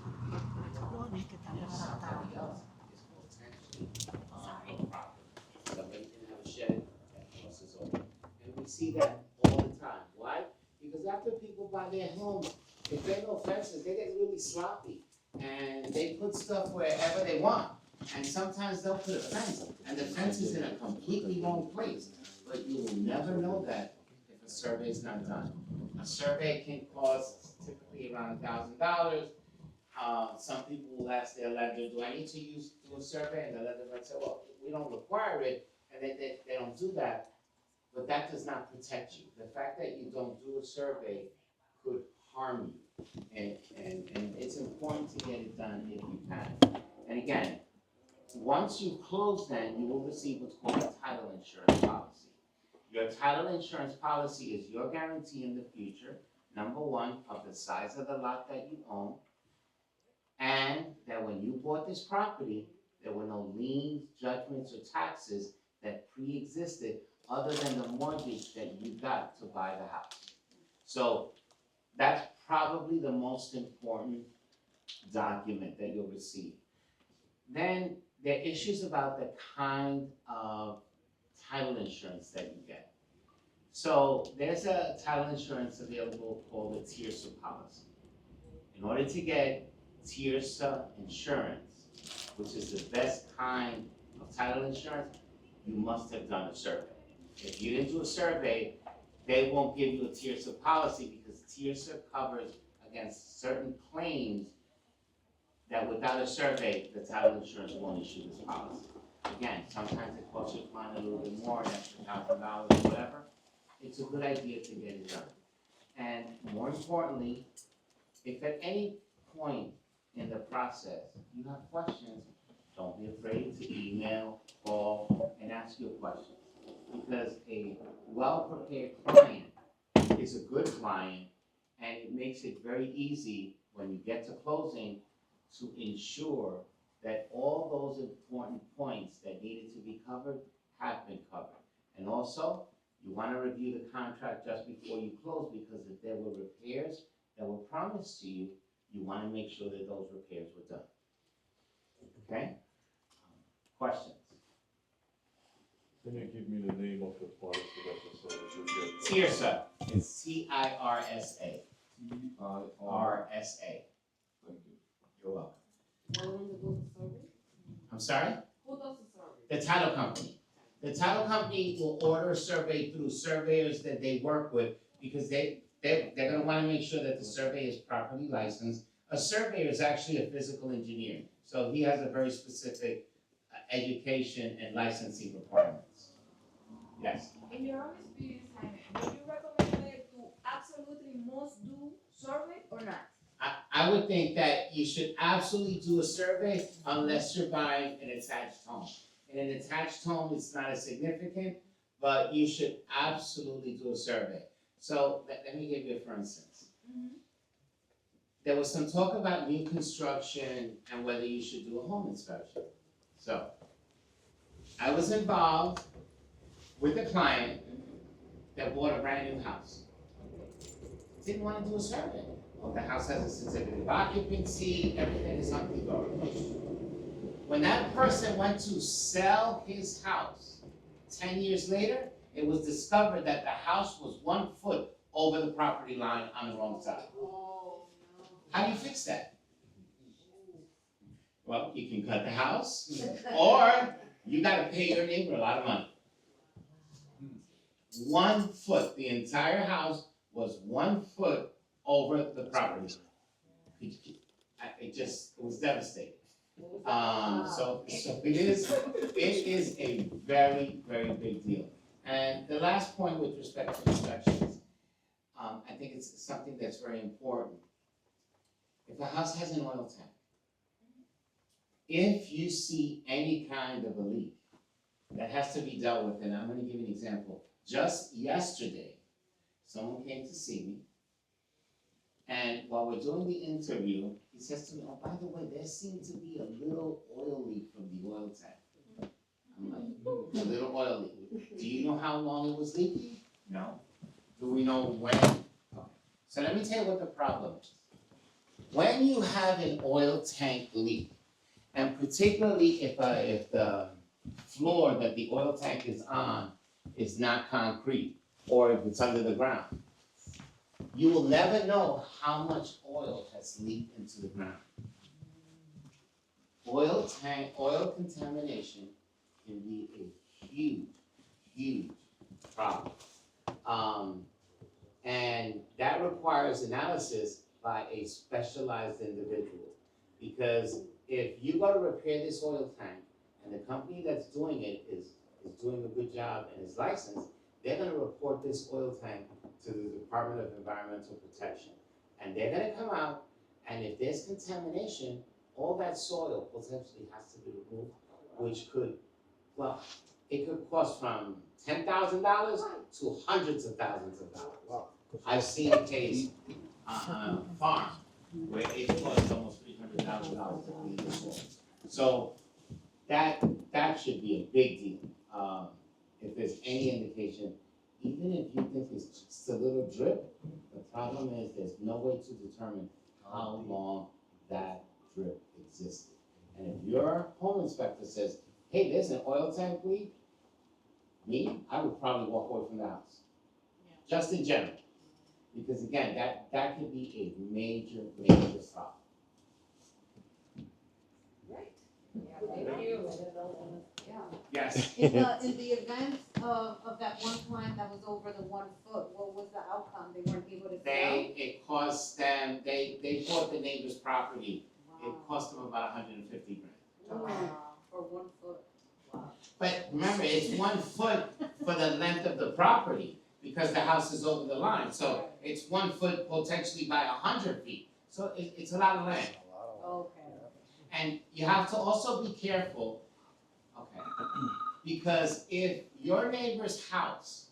if somebody else is potentially on the property. Somebody can have a shed that crosses over. And we see that all the time. Why? Because after people buy their homes, if there are no fences, they get really sloppy. And they put stuff wherever they want. And sometimes they'll put a fence, and the fence is in a completely wrong place. But you will never know that if a survey is not done. A survey can cost typically around $1,000. Some people will ask their lender, do I need to do a survey? And the lender might say, well, we don't require it, and they don't do that. But that does not protect you. The fact that you don't do a survey could harm you. And it's important to get it done if you can. And again, once you close then, you will receive what's called a title insurance policy. Your title insurance policy is your guarantee in the future, number one, of the size of the lot that you own, and that when you bought this property, there were no liens, judgments, or taxes that pre-existed other than the mortgage that you got to buy the house. So that's probably the most important document that you'll receive. Then there are issues about the kind of title insurance that you get. So there's a title insurance available called a TIRSA policy. In order to get TIRSA insurance, which is the best kind of title insurance, you must have done a survey. If you didn't do a survey, they won't give you a TIRSA policy because TIRSA covers against certain claims that without a survey, the title insurance won't issue this policy. Again, sometimes it costs your client a little bit more, an extra $1,000 or whatever. It's a good idea to get it done. And more importantly, if at any point in the process you have questions, don't be afraid to email, call, and ask your questions. Because a well-prepared client is a good client, and it makes it very easy when you get to closing to ensure that all those important points that needed to be covered have been covered. And also, you want to review the contract just before you close, because if there were repairs that were promised to you, you want to make sure that those repairs were done. Okay? Questions? Can you give me the name of the policy that you said? TIRSA. It's TIRSA. RSA. Thank you. You're welcome. When they do the survey? I'm sorry? Who does the survey? The title company. The title company will order a survey through surveyors that they work with, because they're gonna wanna make sure that the survey is properly licensed. A surveyor is actually a physical engineer, so he has a very specific education and licensing requirements. Yes. In your own experience, Jaime, would you recommend it to absolutely must do survey or not? I would think that you should absolutely do a survey unless you're buying an attached home. In an attached home, it's not as significant, but you should absolutely do a survey. So let me give you a for instance. There was some talk about new construction and whether you should do a home inspection. So I was involved with a client that bought a brand new house. Didn't want to do a survey. Well, the house has a certificate of occupancy, everything is hunky-dory. When that person went to sell his house, 10 years later, it was discovered that the house was 1 foot over the property line on the wrong side. How do you fix that? Well, you can cut the house, or you gotta pay your neighbor a lot of money. 1 foot, the entire house was 1 foot over the property. It was devastating. So it is a very, very big deal. And the last point with respect to inspections, I think it's something that's very important. If a house has an oil tank, if you see any kind of a leak, that has to be dealt with, and I'm gonna give you an example. Just yesterday, someone came to see me, and while we're doing the interview, he says to me, oh, by the way, there seems to be a little oil leak from the oil tank. I'm like, a little oil leak. Do you know how long it was leaking? No. Do we know when? Okay. So let me tell you what the problem is. When you have an oil tank leak, and particularly if the floor that the oil tank is on is not concrete, or if it's under the ground, you will never know how much oil has leaked into the ground. Oil contamination can be a huge problem. And that requires analysis by a specialized individual. Because if you go to repair this oil tank, and the company that's doing it is doing a good job and is licensed, they're gonna report this oil tank to the Department of Environmental Protection. And they're gonna come out, and if there's contamination, all that soil potentially has to be removed, which could, well, it could cost from $10,000 to hundreds of thousands of dollars. Wow. I've seen a case on a farm where it cost almost $300,000 to clean the soil. So that should be a big deal. If there's any indication, even if you think it's just a little drip, the problem is there's no way to determine how long that drip existed. And if your home inspector says, hey, there's an oil tank leak, I would probably walk away from the house. Just in general. Because again, that could be a major problem. Right. Thank you. Yes. In the event of that one client that was over the 1 foot, what was the outcome? They weren't able to sell? It cost them, they bought the neighbor's property, it cost them about 150 grand. Wow. For 1 foot. Wow. But remember, it's 1 foot for the length of the property, because the house is over the line, so it's 1 foot potentially by 100 feet. So it's a lot of land. Okay. And you have to also be careful, okay, because if your neighbor's house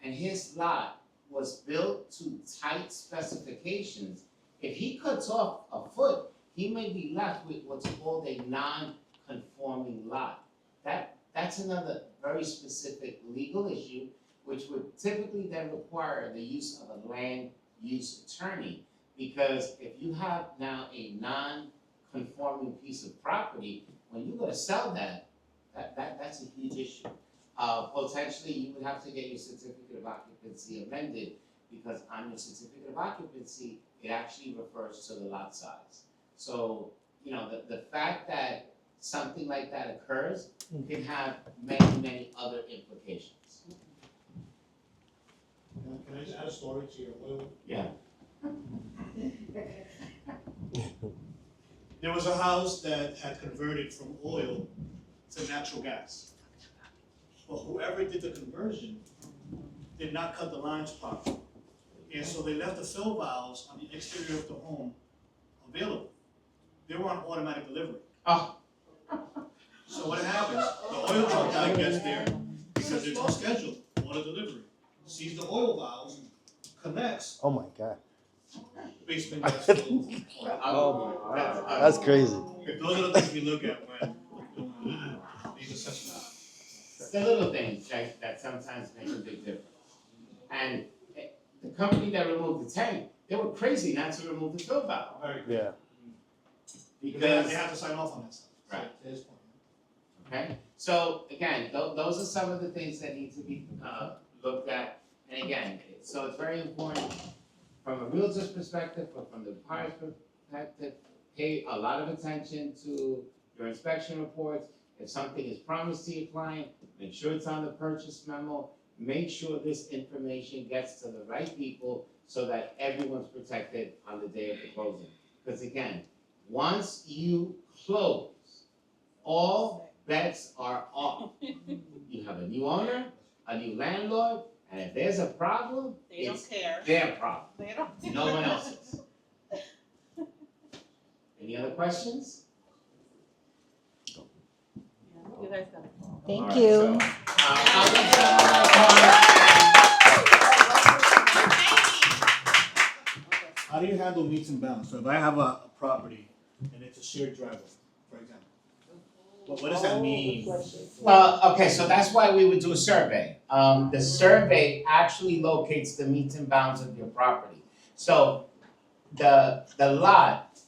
and his lot was built to tight specifications, if he cuts off a foot, he may be left with what's called a non-conforming lot. That's another very specific legal issue, which would typically then require the use of a land use attorney. Because if you have now a non-conforming piece of property, when you go to sell that's a huge issue. Potentially, you would have to get your certificate of occupancy amended, because on your certificate of occupancy, it actually refers to the lot size. So, the fact that something like that occurs can have many other implications. Can I just add a story to your oil? Yeah. There was a house that had converted from oil to natural gas. But whoever did the conversion did not cut the lines properly. And so they left the fill valves on the exterior of the home available. They were on automatic delivery. Oh. So what happens, the oil truck guy gets there, because there's no schedule, auto delivery, sees the oil valves, connects, Oh my God. basement gas fill. Oh, That's crazy. Those are the things we look at when doing these assessments. It's the little things that sometimes make a big difference. And the company that removed the tank, they were crazy not to remove the fill valve. Very good. Yeah. Because, They have to sign off on that stuff. Right. To his point. okay, so again, those are some of the things that need to be looked at. And again, so it's very important from a realtor's perspective, but from the buyer's perspective, pay a lot of attention to your inspection reports. If something is promised to your client, make sure it's on the purchase memo. Make sure this information gets to the right people so that everyone's protected on the day of the closing. Because again, once you close, all bets are off. You have a new owner, a new landlord, and if there's a problem, They don't it's care. their problem, They don't. no one else's. other questions? You guys got it. Thank All right, you. so, How do you handle meets and bounds? So if I have a property and it's a shared driveway, for example, what does that mean? Well, okay, so that's why we would do a survey. The survey actually locates the meets and bounds of your property. So the lot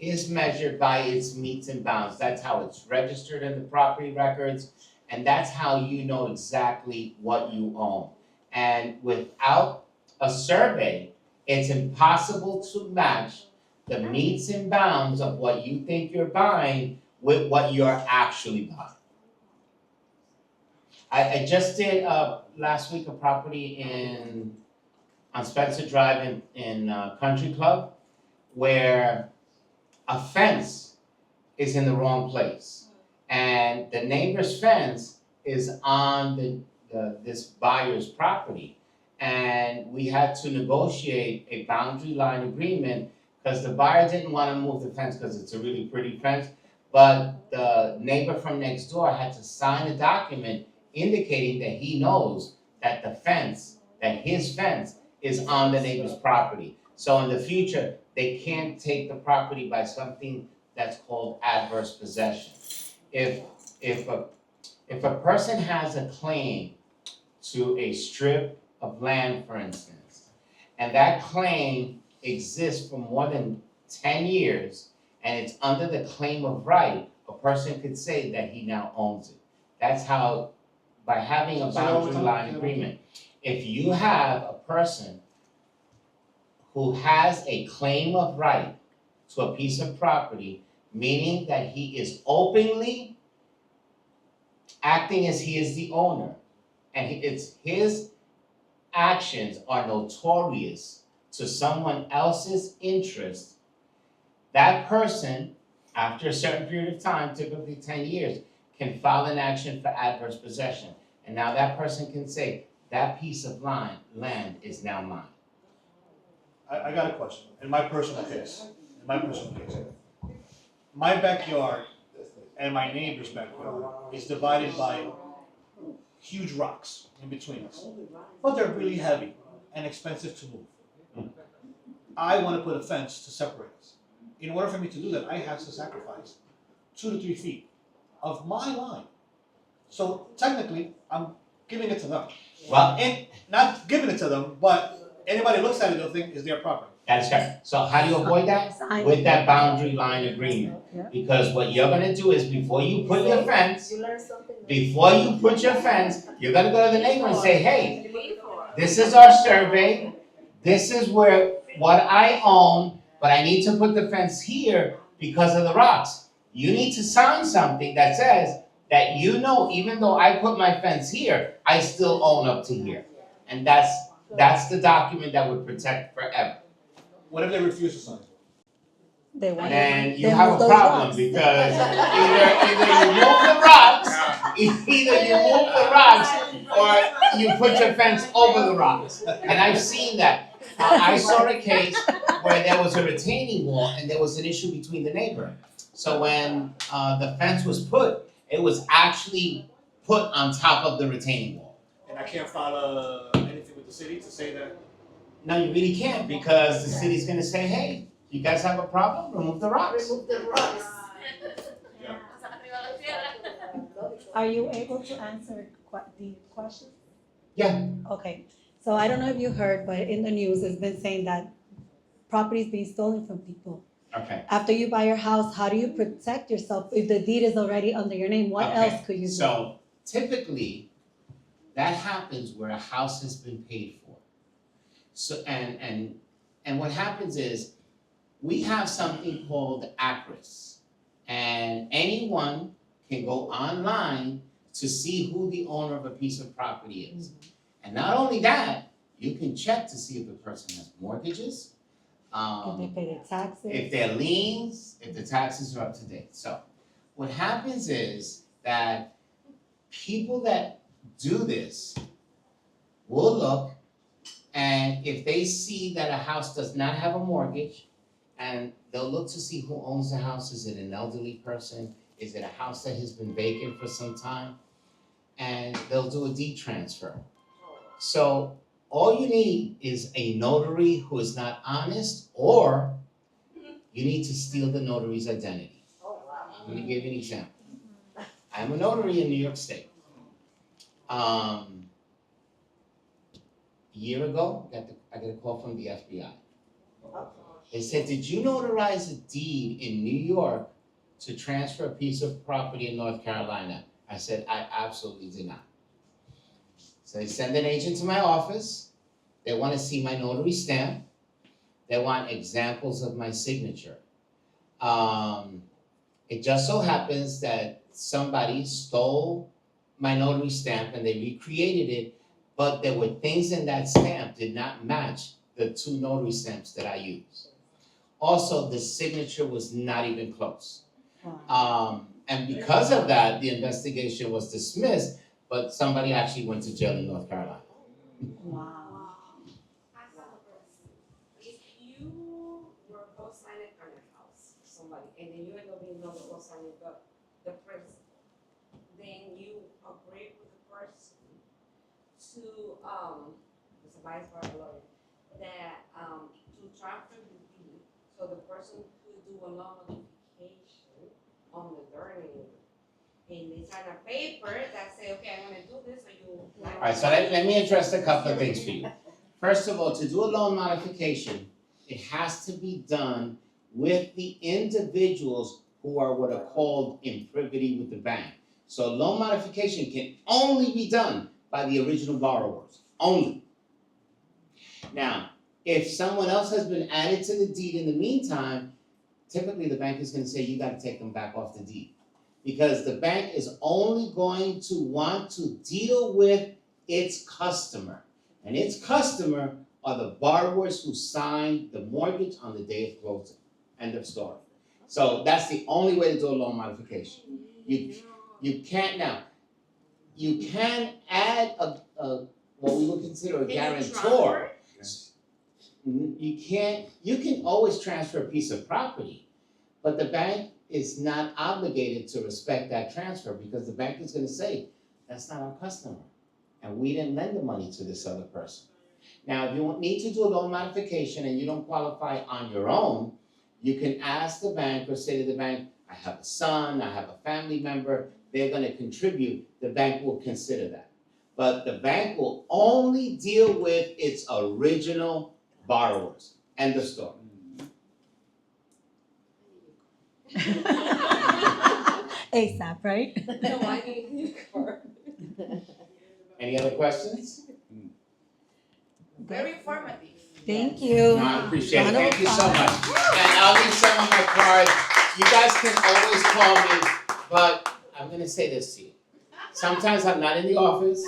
is measured by its meets and bounds. That's how it's registered in the property records, and that's how you know exactly what you own. And without a survey, it's impossible to match the meets and bounds of what you think you're buying with what you're actually buying. I just did last week a property on Spencer Drive in Country Club where a fence is in the wrong place. And the neighbor's fence is on this buyer's property. And we had to negotiate a boundary line agreement because the buyer didn't want to move the fence because it's a really pretty fence. But the neighbor from next door had to sign a document indicating that he knows that his fence is on the neighbor's property. So in the future, they can't take the property by something that's called adverse possession. If a person has a claim to a strip of land, for instance, and that claim exists for more than 10 years, and it's under the claim of right, a person could say that he now owns it. That's how, by having a boundary line agreement. If you have a person who has a claim of right to a piece of property, meaning that he is openly acting as he is the owner, and it's his actions are notorious to someone else's interest, that person, after a certain period of time, typically 10 years, can file an action for adverse possession. And now that person can say, that piece of land is now mine. I got a question, in my personal case, my backyard and my neighbor's backyard is divided by huge rocks in between us. But they're really heavy and expensive to move. I want to put a fence to separate us. In order for me to do that, I have to sacrifice 2 to 3 feet of my line. So technically, I'm giving it to them. Well, And not giving it to them, but anybody looks at it, they'll think it's their property. that is correct. So how do you avoid that? With that boundary line agreement. Because what you're gonna do is before you put your fence, you're gonna go to the neighbor and say, hey, this is our survey, this is what I own, but I need to put the fence here because of the rocks. You need to sign something that says that you know, even though I put my fence here, I still own up to here. And that's the document that would protect forever. What if they refuse to sign? They want Then you they have move a those problem rocks. because either you move the rocks, or you put your fence over the rocks. And I've seen that. I saw a case where there was a retaining wall and there was an issue between the neighbor. So when the fence was put, it was actually put on top of the retaining wall. And I can't file anything with the city to say that? No, you really can't because the city's gonna say, hey, you guys have a problem, remove the rocks. Are you able to answer the question? Yeah. Okay, so I don't know if you heard, but in the news, it's been saying that property is being stolen from people. Okay. After you buy your house, how do you protect yourself if the deed is already under your name? What Okay, else could you do? So typically, that happens where a house has been paid for. So and what happens is we have something called ACRIS, and anyone can go online to see who the owner of a piece of property is. And not only that, you can check to see if the person has mortgages, If they pay their taxes? if they're liens, if the taxes are up to date. So what happens is that people that do this will look, and if they see that a house does not have a mortgage and they'll look to see who owns the house. Is it an elderly person? Is it a house that has been vacant for some time? And they'll do a deed transfer. So all you need is a notary who is not honest, or you need to steal the notary's identity. Let me give you an example. I'm a notary in New York State. A year ago, I got a call from the FBI. They said, did you notarize a deed in New York to transfer a piece of property in North Carolina? I said, I absolutely did not. So they send an agent to my office. They want to see my notary stamp. They want examples of my signature. It just so happens that somebody stole my notary stamp and they recreated it, but there were things in that stamp did not match the two notary stamps that I used. Also, the signature was not even close. And because of that, the investigation was dismissed, but somebody actually went to jail in North Carolina. Wow. If you were co-signing on a house, somebody, and then you end up being another co-signing, but the person, then you agree with the person to, it's a vice versa lawyer, that, to transfer the deed, so the person could do a loan modification on the their name. And they sign a paper that say, okay, I'm gonna do this, or you. All right, so let me address a couple of things for you. First of all, to do a loan modification, it has to be done with the individuals who are what are called in privity with the bank. So loan modification can only be done by the original borrowers, only. Now, if someone else has been added to the deed in the meantime, typically the bank is gonna say, you gotta take them back off the deed. Because the bank is only going to want to deal with its customer. And its customer are the borrowers who signed the mortgage on the day of closing. End of story. So that's the only way to do a loan modification. You can't now. You can add a what we would consider a guarantor. You can always transfer a piece of property, but the bank is not obligated to respect that transfer, because the bank is gonna say, that's not our customer, and we didn't lend the money to this other person. Now, if you need to do a loan modification and you don't qualify on your own, you can ask the bank or say to the bank, I have a son, I have a family member, they're gonna contribute, the bank will consider that. But the bank will only deal with its original borrowers. End of story. ASAP, right? No, I need your Any other questions? Very informative. Thank you. No, I appreciate it. Thank you so much. And I'll leave some of my cards. You guys can always call me, but I'm gonna say this to you. Sometimes I'm not in the office.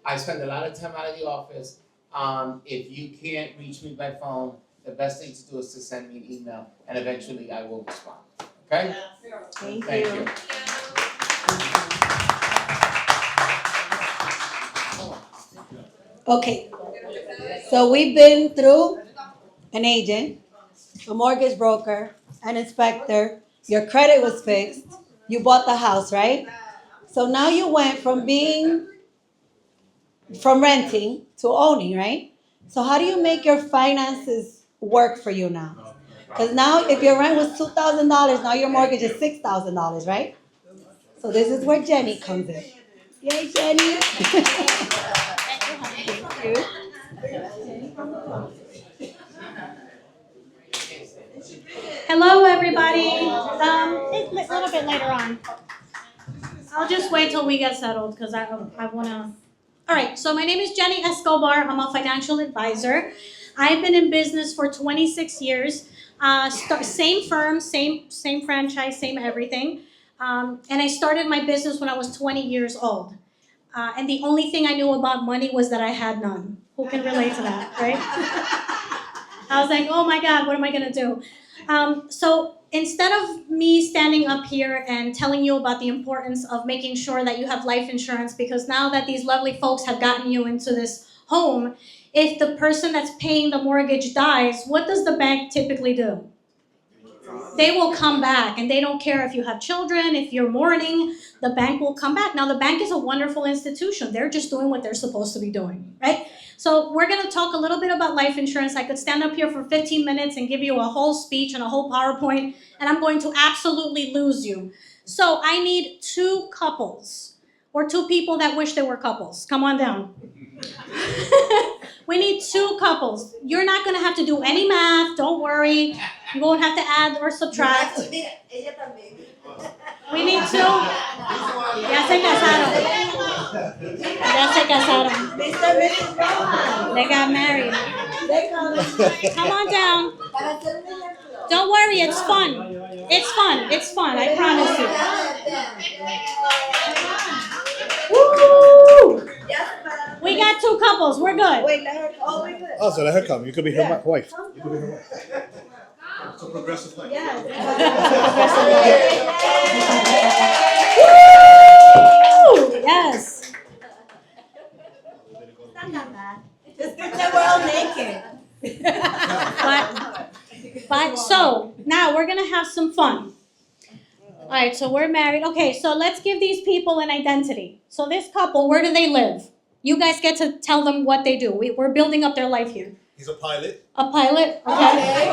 I spend a lot of time out of the office. If you can't reach me by phone, the best thing to do is to send me an email, and eventually I will respond. Okay? Thank Thank you. you. Okay, so we've been through an agent, a mortgage broker, an inspector, your credit was fixed, you bought the house, right? So now you went from renting to owning, right? So how do you make your finances work for you now? Because now if your rent was $2,000, now your mortgage is $6,000, right? So this is where Jenny comes in. Yay, Jenny. Thank you. Hello, everybody. It's a little bit later on. I'll just wait till we get settled because I want to. All right, so my name is Jenny Escobar. I'm a financial advisor. I've been in business for 26 years. Same firm, same franchise, same everything. And I started my business when I was 20 years old. And the only thing I knew about money was that I had none. Who can relate to that, right? I was like, oh my God, what am I gonna do? So instead of me standing up here and telling you about the importance of making sure that you have life insurance, because now that these lovely folks have gotten you into this home, if the person that's paying the mortgage dies, what does the bank typically do? They will come back, and they don't care if you have children, if you're mourning, the bank will come back. Now, the bank is a wonderful institution. They're just doing what they're supposed to be doing, right? So we're gonna talk a little bit about life insurance. I could stand up here for 15 minutes and give you a whole speech and a whole PowerPoint, and I'm going to absolutely lose you. So I need 2 couples, or 2 people that wish they were couples. Come on down. We need 2 couples. You're not gonna have to do any math, don't worry. You won't have to add or subtract. We need 2. Ya se casaron. Ya se casaron. They got married. Come on down. Don't worry, it's fun. It's fun. It's fun, I promise you. Woo! We got 2 couples, we're good. Oh, so let her come. You could be her wife. You could be her wife. It's a progressive life. Woo! Yes. But so now we're gonna have some fun. All right, so we're married. Okay, so let's give these people an identity. So this couple, where do they live? You guys get to tell them what they do. We're building up their life here. He's a pilot. A pilot, okay.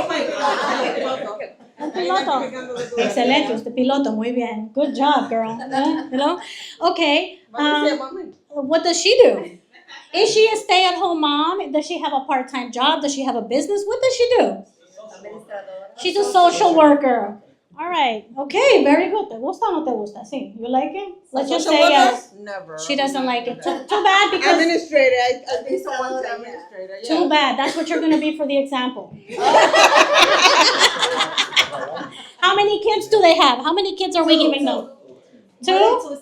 Un piloto. Excelente, usted piloto, muy bien. Good job, girl. You know? Okay. What does she do? Is she a stay-at-home mom? Does she have a part-time job? Does she have a business? What does she do? She's a social worker. All right. Okay, very good. ¿Te gusta o no te gusta? Sí. You like it? Let's just say yes. Never. She doesn't like it. Too bad because... Administrator, I think someone's administrator, yeah. Too bad. That's what you're going to be for the example. How many kids do they have? How many kids are we giving them? 2?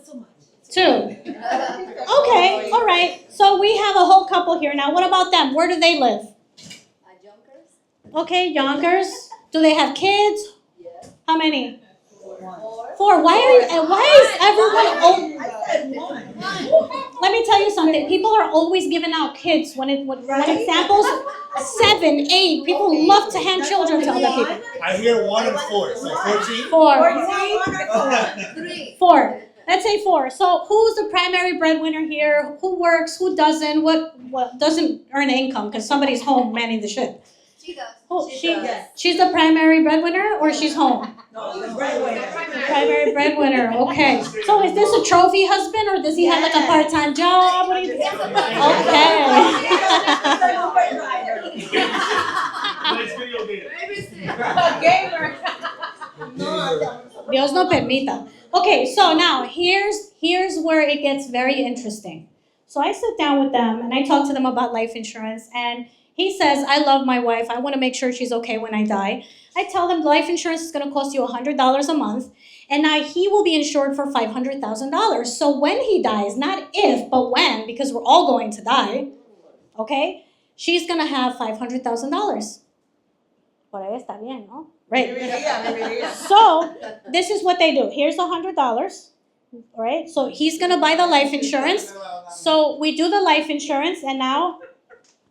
2. Okay, all right. So we have a whole couple here. Now, what about them? Where do they live? Okay, Yonkers. Do they have kids? How many? 4. Why is everyone? Let me tell you something. People are always giving out kids when examples 7, 8. People love to hand children to other people. I hear 1 and 4, so 14? 4. 4. Let's say 4. So who's the primary breadwinner here? Who works? Who doesn't? What doesn't earn income because somebody's home manning the ship? She does. Oh, she's the primary breadwinner, or she's home? Primary breadwinner. Okay. So is this a trophy husband, or does he have like a part-time job? What do you think? Okay. Nice video game. Dios no permita. Okay, so now here's where it gets very interesting. So I sit down with them and I talk to them about life insurance, and he says, I love my wife. I want to make sure she's okay when I die. I tell them life insurance is going to cost you $100 a month, and now he will be insured for $500,000. So when he dies, not if, but when, because we're all going to die, okay, she's going to have $500,000. Por ahí está bien, ¿no? Right. So this is what they do. Here's $100, all right? So he's going to buy the life insurance. So we do the life insurance, and now,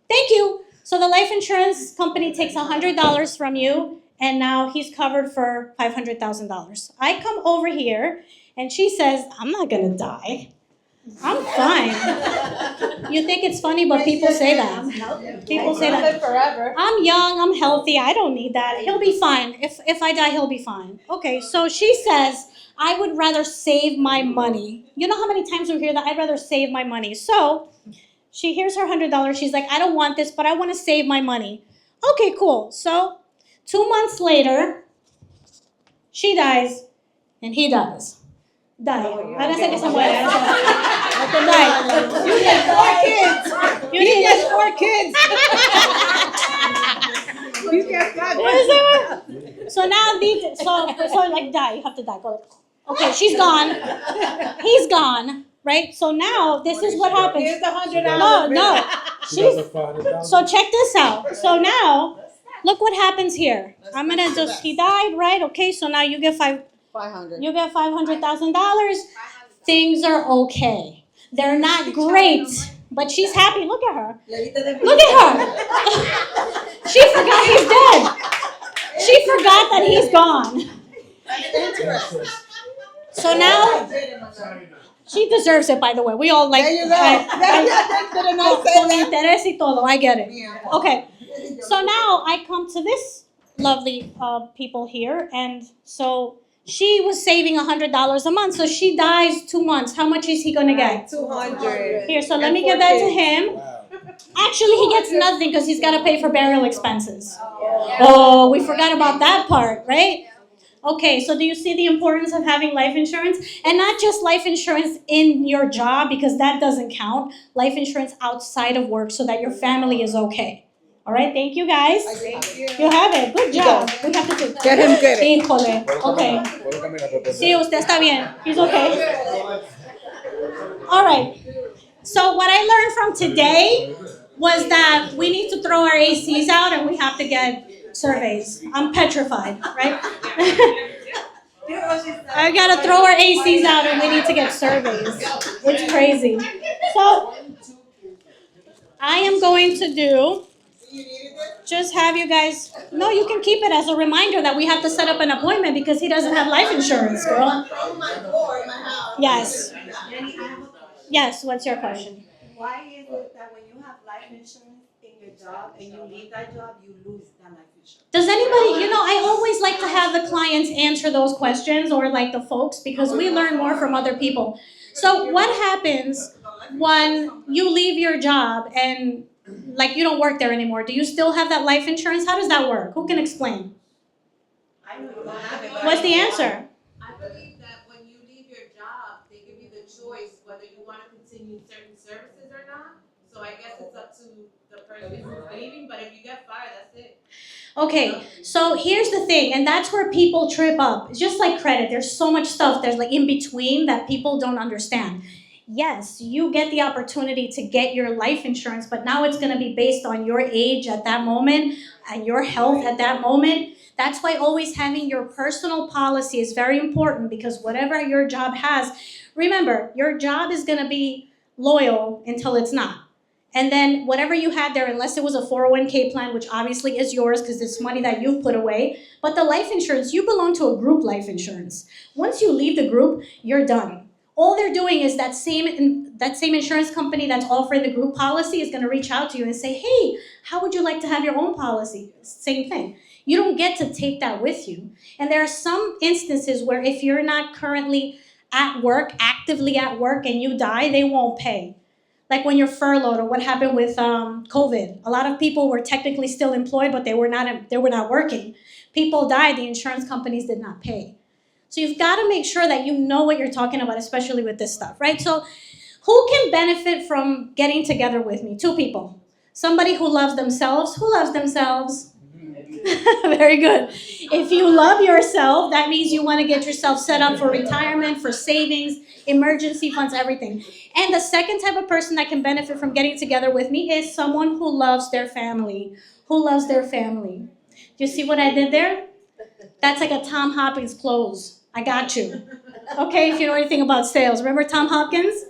thank you. So the life insurance company takes $100 from you, and now he's covered for $500,000. I come over here, and she says, I'm not going to die. I'm fine. You think it's funny, but people say that. People say that. Forever. I'm young, I'm healthy, I don't need that. He'll be fine. If I die, he'll be fine. Okay, so she says, I would rather save my money. You know how many times we hear that? I'd rather save my money. So she hears her $100. She's like, I don't want this, but I want to save my money. Okay, cool. So 2 months later, she dies and he dies. Die. Ahora sé que se muere. You need 4 kids. You need 4 kids. You get 5. So now so like die. You have to die. Go. Okay, she's gone. He's gone. Right? So now this is what happens. Here's the $100. No. So check this out. So now, look what happens here. I'm gonna just. He died, right? Okay. So now you get 500. You get $500,000. Things are okay. They're not great, but she's happy. Look at her. Look at her. She forgot he's dead. She forgot forgot that he's gone. So now, she deserves it, by the way. We all like. There you go. Didn't I say Con that? interés y todo. I get it. Yeah. Okay. So now I come to this lovely people here, and so she was saving $100 a month. So she dies 2 months. How much is he gonna get? 200. Here, so let me give that to him. Actually, he gets nothing because he's got to pay for burial expenses. Oh, we forgot about that part, right? Okay, so do you see the importance of having life insurance? And not just life insurance in your job, because that doesn't count. Life insurance outside of work so that your family is okay. All right, thank you guys. Thank you. You have it. Good job. We have to do. Get him good. Híjole. Okay. Sí, usted está bien. He's okay. All right. So what I learned from today was that we need to throw our ACs out and we have to get surveys. I'm petrified, right? I gotta throw our ACs out and we need to get surveys. It's crazy. So I am going to do, just have you guys, no, you can keep it as a reminder that we have to set up an appointment because he doesn't have life insurance, girl. Yes. Yes, what's your question? Why is it that when you have life insurance in your job and you leave that job, you lose that life insurance? Does anybody, I always like to have the clients answer those questions or like the folks because we learn more from other people. So what happens when you leave your job and like you don't work there anymore? Do you still have that life insurance? How does that work? Who can explain? I know you don't have it. What's the answer? I believe that when you leave your job, they give you the choice whether you want to continue certain services or not. So I guess it's up to the person who's leaving, but if you get fired, that's it. Okay, so here's the thing, and that's where people trip up. It's just like credit. There's so much stuff there's like in between that people don't understand. Yes, you get the opportunity to get your life insurance, but now it's going to be based on your age at that moment and your health at that moment. That's why always having your personal policy is very important because whatever your job has, remember, your job is going to be loyal until it's not. And then whatever you had there, unless it was a 401k plan, which obviously is yours because it's money that you've put away, but the life insurance, you belong to a group life insurance. Once you leave the group, you're done. All they're doing is that same insurance company that's offering the group policy is going to reach out to you and say, hey, how would you like to have your own policy? Same thing. You don't get to take that with you. And there are some instances where if you're not currently at work, actively at work, and you die, they won't pay. Like when you're furloughed or what happened with COVID. A lot of people were technically still employed, but they were not working. People died, the insurance companies did not pay. So you've got to make sure that you know what you're talking about, especially with this stuff, right? So who can benefit from getting together with me? 2 people. Somebody who loves themselves. Who loves themselves? Very good. If you love yourself, that means you want to get yourself set up for retirement, for savings, emergency funds, everything. And the second type of person that can benefit from getting together with me is someone who loves their family. Who loves their family? Do you see what I did there? That's like a Tom Hopkins close. I got you. Okay, if you know anything about sales. Remember Tom Hopkins?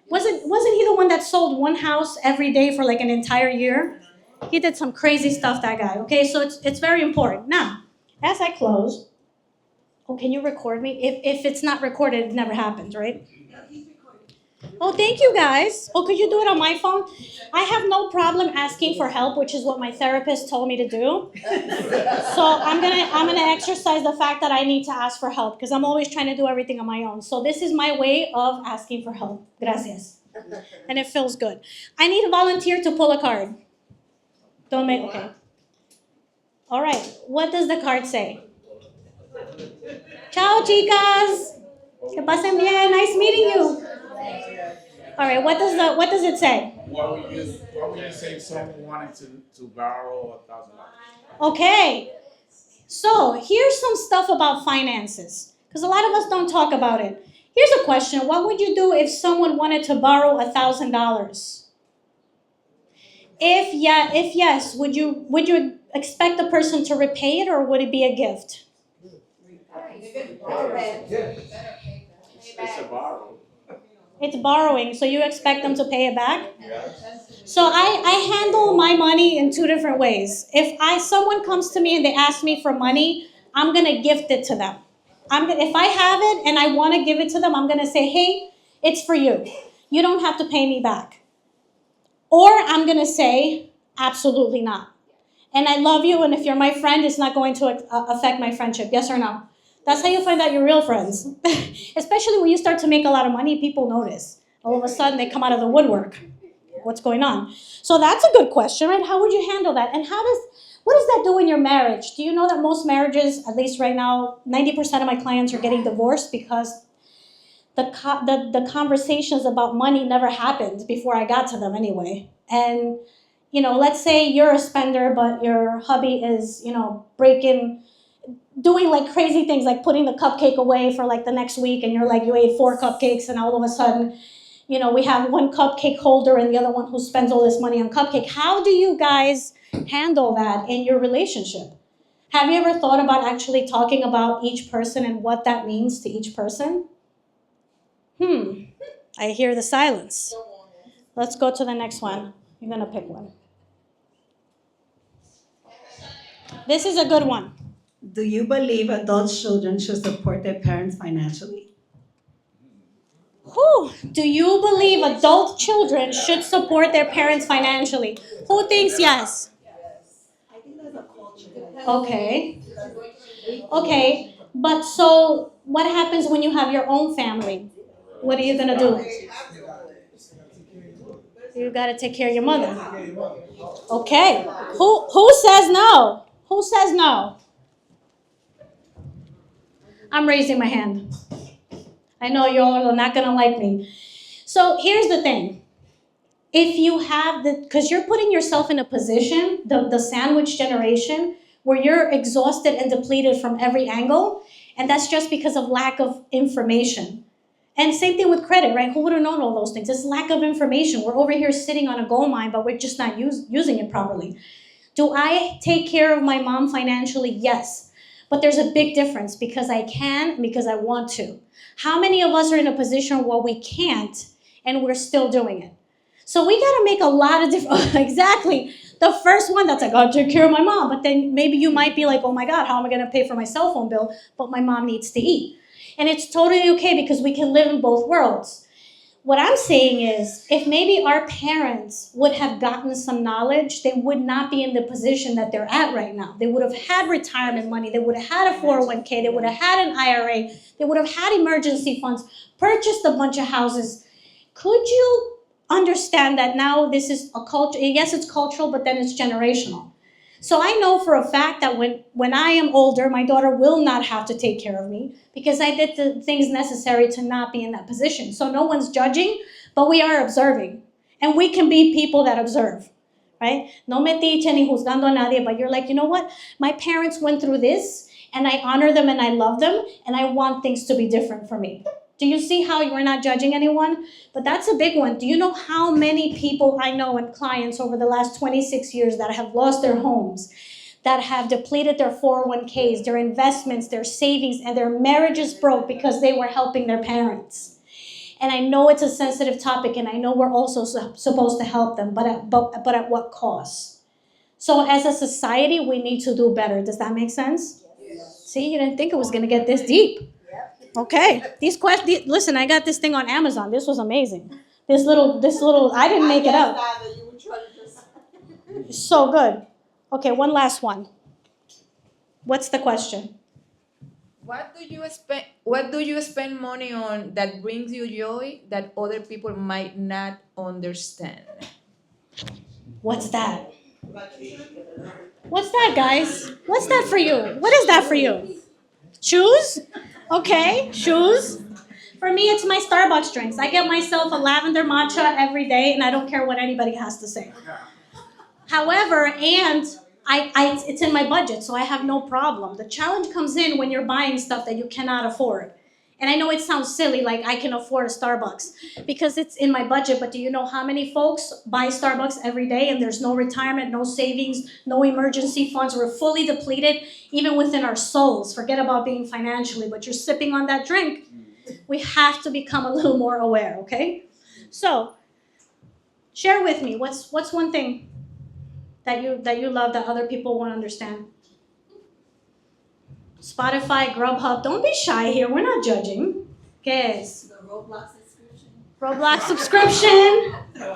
Wasn't he the one that sold one house every day for like an entire year? He did some crazy stuff, that guy. Okay, so it's very important. Now, as I close, can you record me? If it's not recorded, it never happens, right? Oh, thank you guys. Oh, could you do it on my phone? I have no problem asking for help, which is what my therapist told me to do. So I'm gonna exercise the fact that I need to ask for help because I'm always trying to do everything on my own. So this is my way of asking for help. Gracias. And it feels good. I need a volunteer to pull a card. Okay. All right. What does the card say? Ciao, chicas. Que pasen bien. Nice meeting you. All right. What does it say? What would you say if someone wanted to borrow $1,000? Okay. So here's some stuff about finances because a lot of us don't talk about it. Here's a question. What would you do if someone wanted to borrow $1,000? If yes, would you expect the person to repay it or would it be a gift? It's a borrow. It's borrowing, so you expect them to pay it back? So I handle my money in 2 different ways. If someone comes to me and they ask me for money, I'm gonna gift it to them. If I have it and I wanna give it to them, I'm gonna say, hey, it's for you. You don't have to pay me back. Or I'm gonna say, absolutely not. And I love you, and if you're my friend, it's not going to affect my friendship. Yes or no? That's how you find out you're real friends. Especially when you start to make a lot of money, people notice. All of a sudden, they come out of the woodwork. What's going on? So that's a good question, right? How would you handle that? And what does that do in your marriage? Do you know that most marriages, at least right now, 90% of my clients are getting divorced because the conversations about money never happened before I got to them anyway. And, let's say you're a spender, but your hubby is, doing like crazy things, like putting the cupcake away for like the next week, and you're like, you ate 4 cupcakes, and all of a sudden, we have one cupcake holder and the other one who spends all this money on cupcake. How do you guys handle that in your relationship? Have you ever thought about actually talking about each person and what that means to each person? I hear the silence. Let's go to the next one. You're gonna pick one. This is a good one. Do you believe adult children should support their parents financially? Do you believe adult children should support their parents financially? Who thinks yes? Okay. Okay. But so what happens when you have your own family? What are you gonna do? You gotta take care of your mother. Okay. Who says no? Who says no? I'm raising my hand. I know y'all are not gonna like me. So here's the thing. If you have because you're putting yourself in a position, the sandwich generation, where you're exhausted and depleted from every angle, and that's just because of lack of information. And same thing with credit, right? Who would have known all those things? It's lack of information. We're over here sitting on a gold mine, but we're just not using it properly. Do I take care of my mom financially? Yes. But there's a big difference, because I can and because I want to. How many of us are in a position where we can't and we're still doing it? So we got to make a lot of different, exactly. The first one, that's like, I'll take care of my mom. But then maybe you might be like, oh my God, how am I going to pay for my cell phone bill? But my mom needs to eat. And it's totally okay, because we can live in both worlds. What I'm saying is, if maybe our parents would have gotten some knowledge, they would not be in the position that they're at right now. They would have had retirement money. They would have had a 401k. They would have had an IRA. They would have had emergency funds, purchased a bunch of houses. Could you understand that now this is a culture? Yes, it's cultural, but then it's generational. So I know for a fact that when I am older, my daughter will not have to take care of me, because I did the things necessary to not be in that position. So no one's judging, but we are observing. And we can be people that observe, right? No metiche ni juzgando a nadie, but you're like, you know what? My parents went through this, and I honor them and I love them, and I want things to be different for me. Do you see how you're not judging anyone? But that's a big one. Do you know how many people I know and clients over the last 26 years that have lost their homes, that have depleted their 401ks, their investments, their savings, and their marriages broke because they were helping their parents? And I know it's a sensitive topic, and I know we're also supposed to help them, but at what cost? So as a society, we need to do better. Does that make sense? Yes. See, you didn't think it was going to get this deep. Okay, these questions. Listen, I got this thing on Amazon. This was amazing. This little. I didn't make it up. It's so good. Okay, one last one. What's the question? What do you spend money on that brings you joy that other people might not understand? What's that? What's that, guys? What's that for you? What is that for you? Shoes? Okay, shoes. For me, it's my Starbucks drinks. I get myself a lavender matcha every day, and I don't care what anybody has to say. However, and it's in my budget, so I have no problem. The challenge comes in when you're buying stuff that you cannot afford. And I know it sounds silly, like I can afford a Starbucks because it's in my budget, but do you know how many folks buy Starbucks every day and there's no retirement, no savings, no emergency funds? We're fully depleted, even within our souls. Forget about being financially, but you're sipping on that drink. We have to become a little more aware, okay? So, share with me, what's one thing that you love that other people won't understand? Spotify, Grubhub. Don't be shy here. We're not judging. ¿Qué es? The Roblox subscription. Roblox subscription.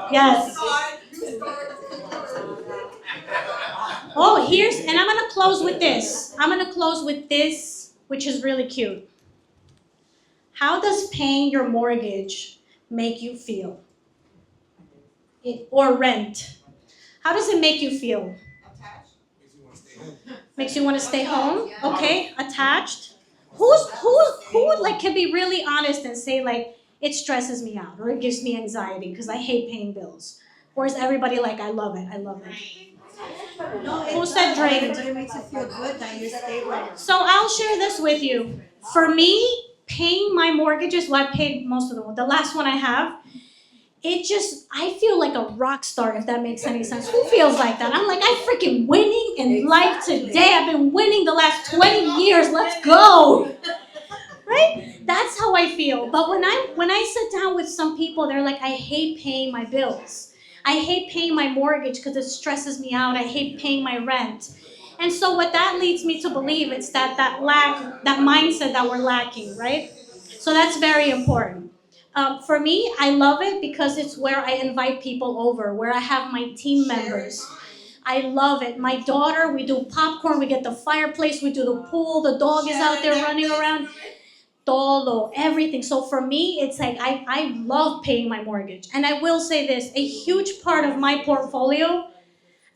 Yes. Oh, and I'm gonna close with this. Which is really cute. How does paying your mortgage make you feel? Or rent? How does it make you feel? Makes you want to stay home? Okay, attached. Who like can be really honest and say like it stresses me out or it gives me anxiety because I hate paying bills? Or is everybody like I love it? No, Who said drained? But it makes you feel good that you stay with. So I'll share this with you. For me, paying my mortgages, well, I paid most of them. The last one I have, I feel like a rock star, if that makes any sense. Who feels like that? I'm like, I'm freaking winning in life today. I've been winning the last 20 years. Let's go. Right? That's how I feel. But when I sit down with some people, they're like, I hate paying my bills. I hate paying my mortgage because it stresses me out. I hate paying my rent. And so what that leads me to believe is that mindset that we're lacking, right? So that's very important. For me, I love it because it's where I invite people over, where I have my team members. I love it. My daughter, we do popcorn, we get the fireplace, we do the pool, the dog is out there running around. Todo, everything. So for me, it's like I love paying my mortgage. And I will say this, a huge part of my portfolio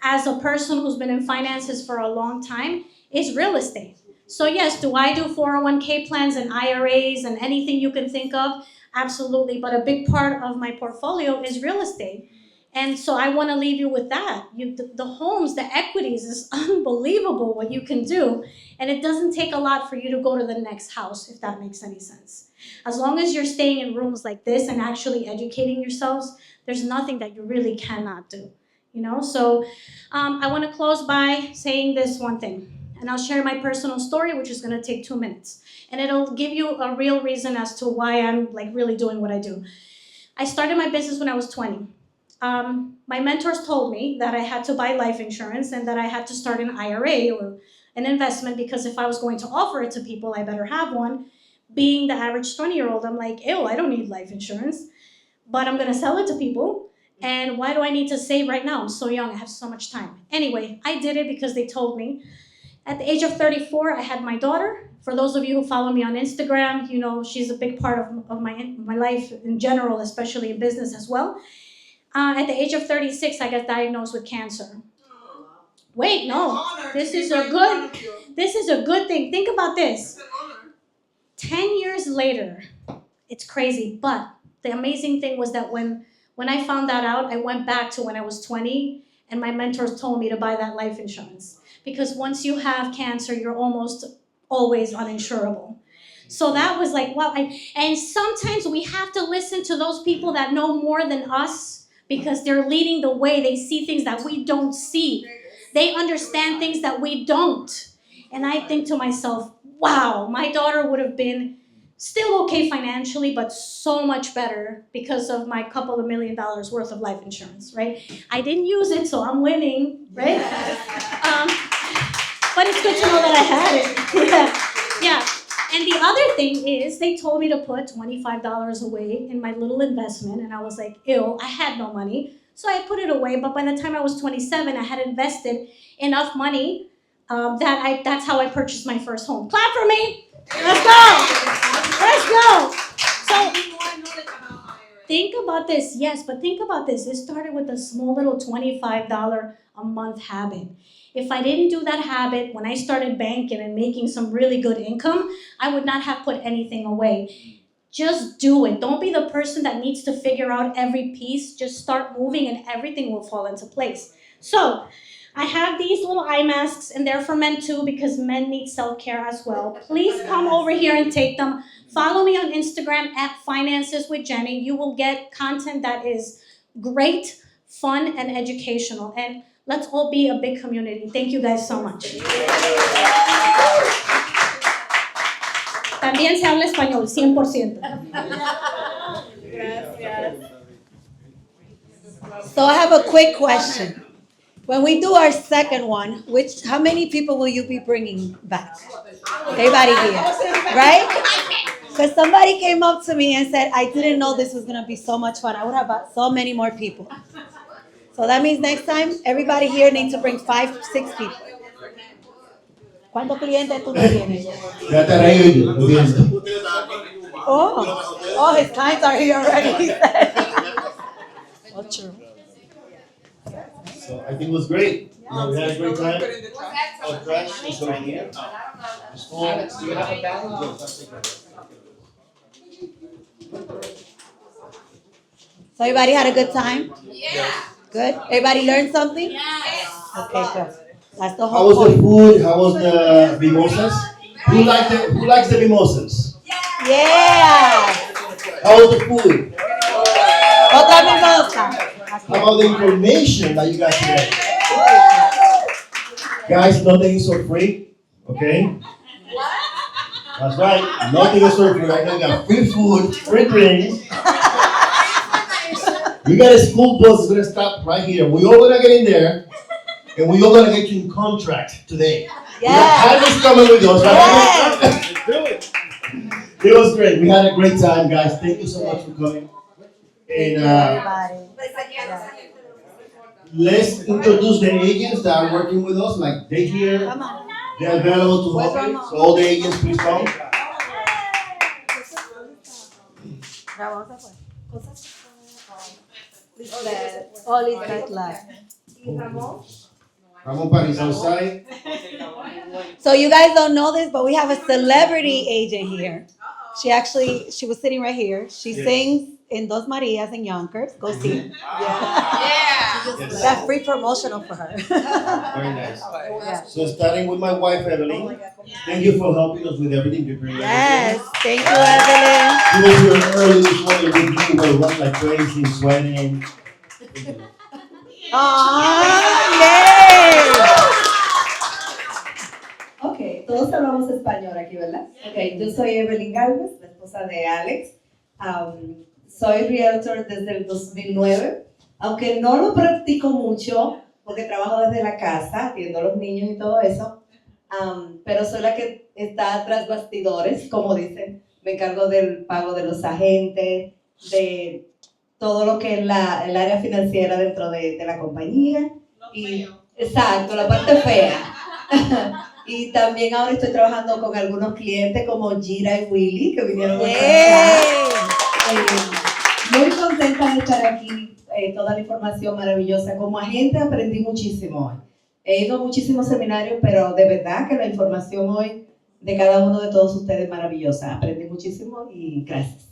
as a person who's been in finances for a long time is real estate. So yes, do I do 401k plans and IRAs and anything you can think of? Absolutely, but a big part of my portfolio is real estate. And so I want to leave you with that. The homes, the equities is unbelievable what you can do. And it doesn't take a lot for you to go to the next house, if that makes any sense. As long as you're staying in rooms like this and actually educating yourselves, there's nothing that you really cannot do. So I want to close by saying this one thing. And I'll share my personal story, which is going to take 2 minutes. And it'll give you a real reason as to why I'm like really doing what I do. I started my business when I was 20. My mentors told me that I had to buy life insurance and that I had to start an IRA or an investment because if I was going to offer it to people, I better have one. Being the average 20-year-old, I'm like, ew, I don't need life insurance, but I'm going to sell it to people. And why do I need to save right now? I'm so young, I have so much time. Anyway, I did it because they told me. At the age of 34, I had my daughter. For those of you who follow me on Instagram, she's a big part of my life in general, especially in business as well. At the age of 36, I got diagnosed with cancer. Wait, no, this is a good thing. Think about this. 10 years later, it's crazy, but the amazing thing was that when I found that out, I went back to when I was 20, and my mentors told me to buy that life insurance. Because once you have cancer, you're almost always uninsurable. So that was like, wow. And sometimes we have to listen to those people that know more than us because they're leading the way. They see things that we don't see. They understand things that we don't. And I think to myself, wow, my daughter would have been still okay financially, but so much better because of my couple of $1 million worth of life insurance, right? I didn't use it, so I'm winning, right? But it's good to know that I had it. Yeah. And the other thing is they told me to put $25 away in my little investment, and I was like, ew, I had no money. So I put it away, but by the time I was 27, I had invested enough money that's how I purchased my first home. Clap for me. Let's go. Let's go. So think about this. Yes, but think about this. It started with a small little $25 a month habit. If I didn't do that habit, when I started banking and making some really good income, I would not have put anything away. Just do it. Don't be the person that needs to figure out every piece. Just start moving and everything will fall into place. So I have these little eye masks, and they're for men too because men need self-care as well. Please come over here and take them. Follow me on Instagram at Finances with Jenny. You will get content that is great, fun, and educational. And let's all be a big community. Thank you guys so much. También se habla español, 100%. So I have a quick question. When we do our second one, how many people will you be bringing back? Everybody here, right? Because somebody came up to me and said, I didn't know this was gonna be so much fun. I would have brought so many more people. So that means next time, everybody here needs to bring 5, 6 people. ¿Cuántos clientes tú no tienes? Ya te reí, lo viendo. Oh, his clients are here already, he said. Oh, true. So I think it was great. You know, we had a great time. Oh, trash is over here. Alex, do you have a bag? So everybody had a good time? Yeah. Good? Everybody learned something? Yes. Okay, good. That's the How whole was the point. food? How was the mimosas? Who likes the mimosas? Yeah. How was the food? Otra mimosa. How about the information that you got today? Guys, nothing is for free, okay? That's right, nothing is for free. Right now, you got free food, free drinks. We got a school bus that's gonna stop right here. We all gonna get in there, and we all gonna get you in contract today. Yeah. Is coming with us, right? Yes. Let's do it. It was great. We had a great time, guys. Thank you so much for coming. And Everybody. let's introduce the agents that are working with us. Like they here, Come on. they're available to help you. So all the agents, please come. All is that left. Ramon Paris outside. So you guys don't know this, but we have a celebrity agent here. She was sitting right here. She sings in Dos Marias in Yonkers. Go see her. Yeah. That's free promotional for her. Very nice. Yeah. So starting with my wife, Evelyn. Thank you for helping us with everything. Yes, thank you, Evelyn. She was here early this morning with you. We were like crazy, sweating. Yay! Ok, todos hablamos español aquí, ¿verdad? Ok, yo soy Evelyn Galvez, la esposa de Alex. Soy realtor desde el 2009, aunque no lo practico mucho porque trabajo desde la casa, atiendo a los niños y todo eso, pero soy la que está tras bastidores, como dicen. Me encargo del pago de los agentes, de todo lo que es el área financiera dentro de la compañía. Exacto, la parte fea. Y también ahora estoy trabajando con algunos clientes como Gira y Willy, que vinieron a muy contenta de estar aquí, toda la información maravillosa. Como agente aprendí muchísimo hoy. He ido a muchísimos seminarios, pero de verdad que la información hoy de cada uno de todos ustedes es maravillosa. Aprendí muchísimo y gracias.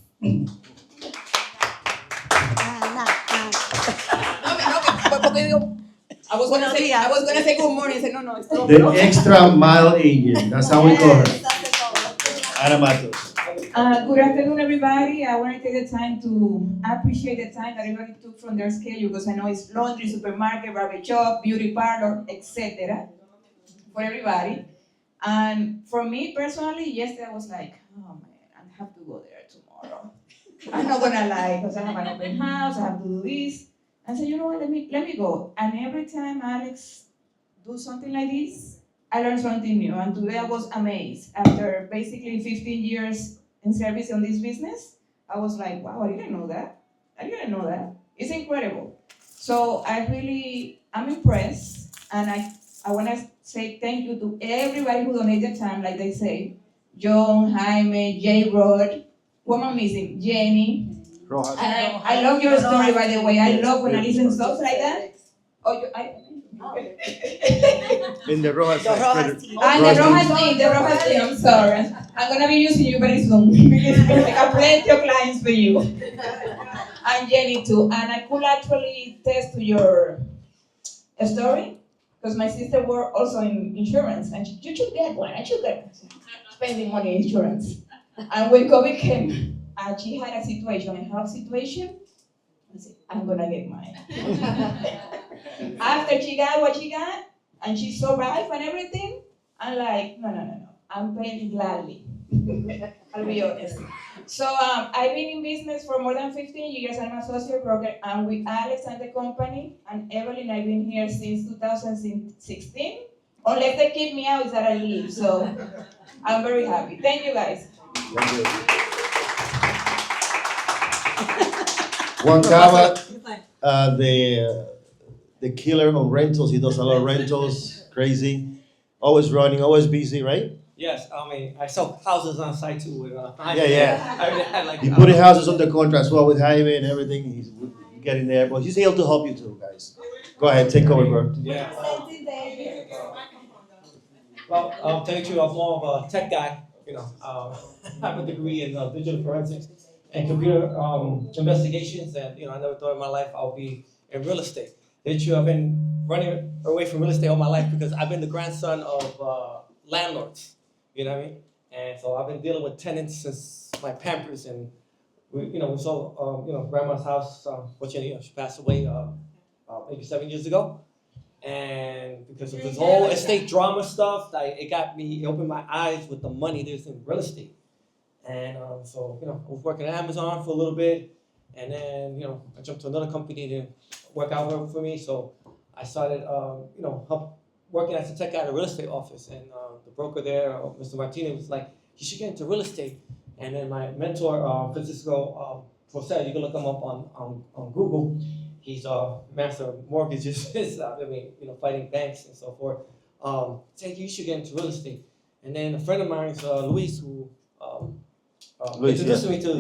Porque digo, I was gonna say good morning. I said, no, it's not. The extra mile agent. That's how we call her. Ana Matos. Good afternoon, everybody. I want to take the time to appreciate the time that everybody took from their schedule because I know it's laundry, supermarket, barber shop, beauty parlor, etc. for everybody. And for me personally, yesterday I was like, oh man, I have to go there tomorrow. I'm not gonna lie because I have an open house, I have to do this. I said, you know what, let me go. And every time Alex do something like this, I learned something new. And today I was amazed. After basically 15 years in service on this business, I was like, wow, I didn't know that. It's incredible. So I'm impressed. And I want to say thank you to everybody who donated time, like they say. John, Jaime, J. Rod, who am I missing? Jenny. And I love your story, by the way. I love when I listen to stuff like that. In the Rojas The Rojas team, I'm sorry. I'm going to be using you very soon because I got plenty of clients for you. And Jenny too. And I could actually test to your story because my sister worked also in insurance and you should get one. I should get spending money in insurance. And when COVID came, and she had a situation, a health situation, I said, I'm gonna get mine. After she got what she got, and she survived and everything, I'm like, no. I'm paying gladly. I'll be honest. So I've been in business for more than 15 years. I'm an associate broker. I'm with Alex and the company, and Evelyn, I've been here since 2016. Unless they kick me out, is that I leave. So I'm very happy. Thank you, guys. Thank you. Juan Cava, the killer on rentals. He does a lot of rentals, crazy, always running, always busy, right? Yes, I mean, I sell houses on site too with, Yeah. I really had like. He putting houses under contract as well with Jaime and everything. He's getting there, but he's able to help you too, guys. Go ahead, take over, bro. Yeah. Well, thank you. I'm more of a tech guy. You know, I have a degree in digital forensics and computer investigations, and you know, I never thought in my life I'll be in real estate. I've been running away from real estate all my life because I've been the grandson of landlords. You know what I mean? And so I've been dealing with tenants since my Pampers, and we saw grandma's house. Fortunately, she passed away maybe 7 years ago. And because of this whole estate drama stuff, it opened my eyes with the money there's in real estate. And so, I was working at Amazon for a little bit, and then, I jumped to another company that didn't work out for me. So I started, working as a tech guy at a real estate office. And the broker there, Mr. Martinez, was like, you should get into real estate. And then my mentor, Francisco Procel, you can look him up on Google. He's a master of mortgages, fighting banks and so forth. Said you should get into real estate. And then a friend of mine, Luis, who introduced me to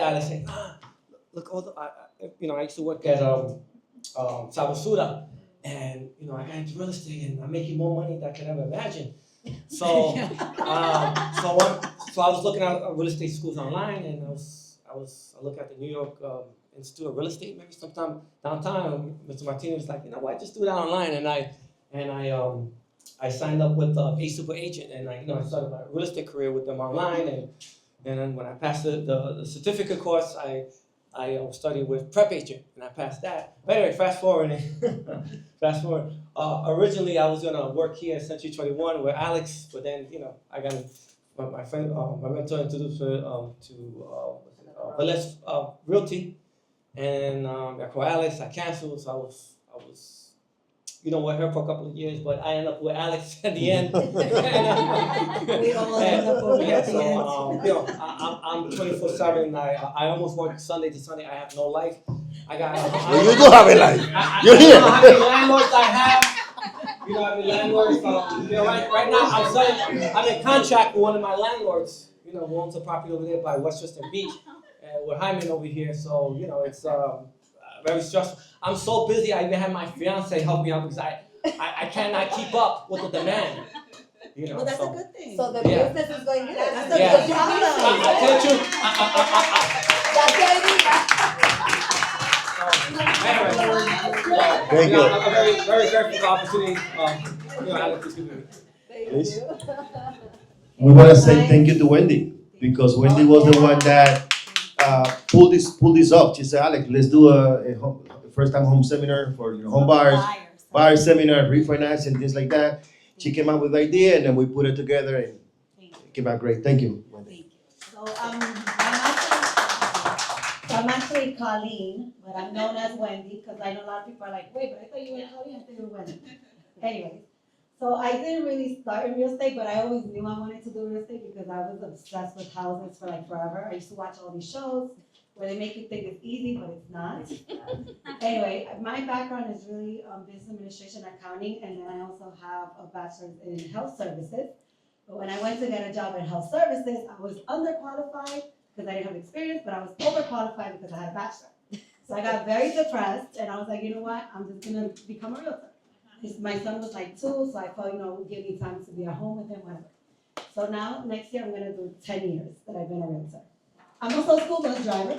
Alice, said, look, I used to work at Salvasura, and I got into real estate, and I'm making more money than I could ever imagine. So, so I was looking at real estate schools online, and I looked at the New York Institute of Real Estate, maybe sometime downtown. Mr. Martinez was like, you know what, just do that online, and I signed up with a super agent, and I started my real estate career with them online, and then when I passed the certificate course, I studied with prep agent, and I passed that. But anyway, fast forward. Originally, I was gonna work here at Century 21 with Alex, but then I got my friend, my mentor introduced me to Velez Realty, and I called Alex. I canceled, so I was with her for a couple of years, but I ended up with Alex at the end. We all end up over at the end. I'm 24/7. I almost work Sunday to Sunday. I have no life. You do have a life. You're here. How many landlords I have? How many landlords? Right now I'm in contract with one of my landlords. Who owns a property over there by Westchester Beach, and with Hyman over here. So it's very stressful. I'm so busy. I even have my fiance help me out because I cannot keep up with the demand. Well, that's a good thing. So the business is going good. That's a good problem. I tell you. Thank you. I'm very, very grateful for the opportunity. Alex is giving me. Please. We want to say thank you to Wendy, because Wendy was the one that pulled this up. She said, Alex, let's do a first-time home seminar for home buyer seminar, refinance and things like that. She came up with the idea, and then we put it together, and it came out great. Thank you, Wendy. So I'm actually Colleen, but I'm known as Wendy because I know a lot of people are like, wait, but I thought you were Colleen, I thought you were Wendy. Anyway, so I didn't really start in real estate, but I always knew I wanted to do real estate because I was obsessed with houses for forever. I used to watch all these shows where they make you think it's easy, but it's not. Anyway, my background is really business administration, accounting, and then I also have a bachelor's in health services. But when I went to get a job in health services, I was underqualified because I didn't have experience, but I was overqualified because I had a bachelor. So I got very depressed, and I was like, you know what, I'm just gonna become a realtor. My son was like 2, so I thought, it would give me time to be at home with him, whatever. So now, next year, I'm gonna do 10 years that I've been a realtor. I'm also a school bus driver.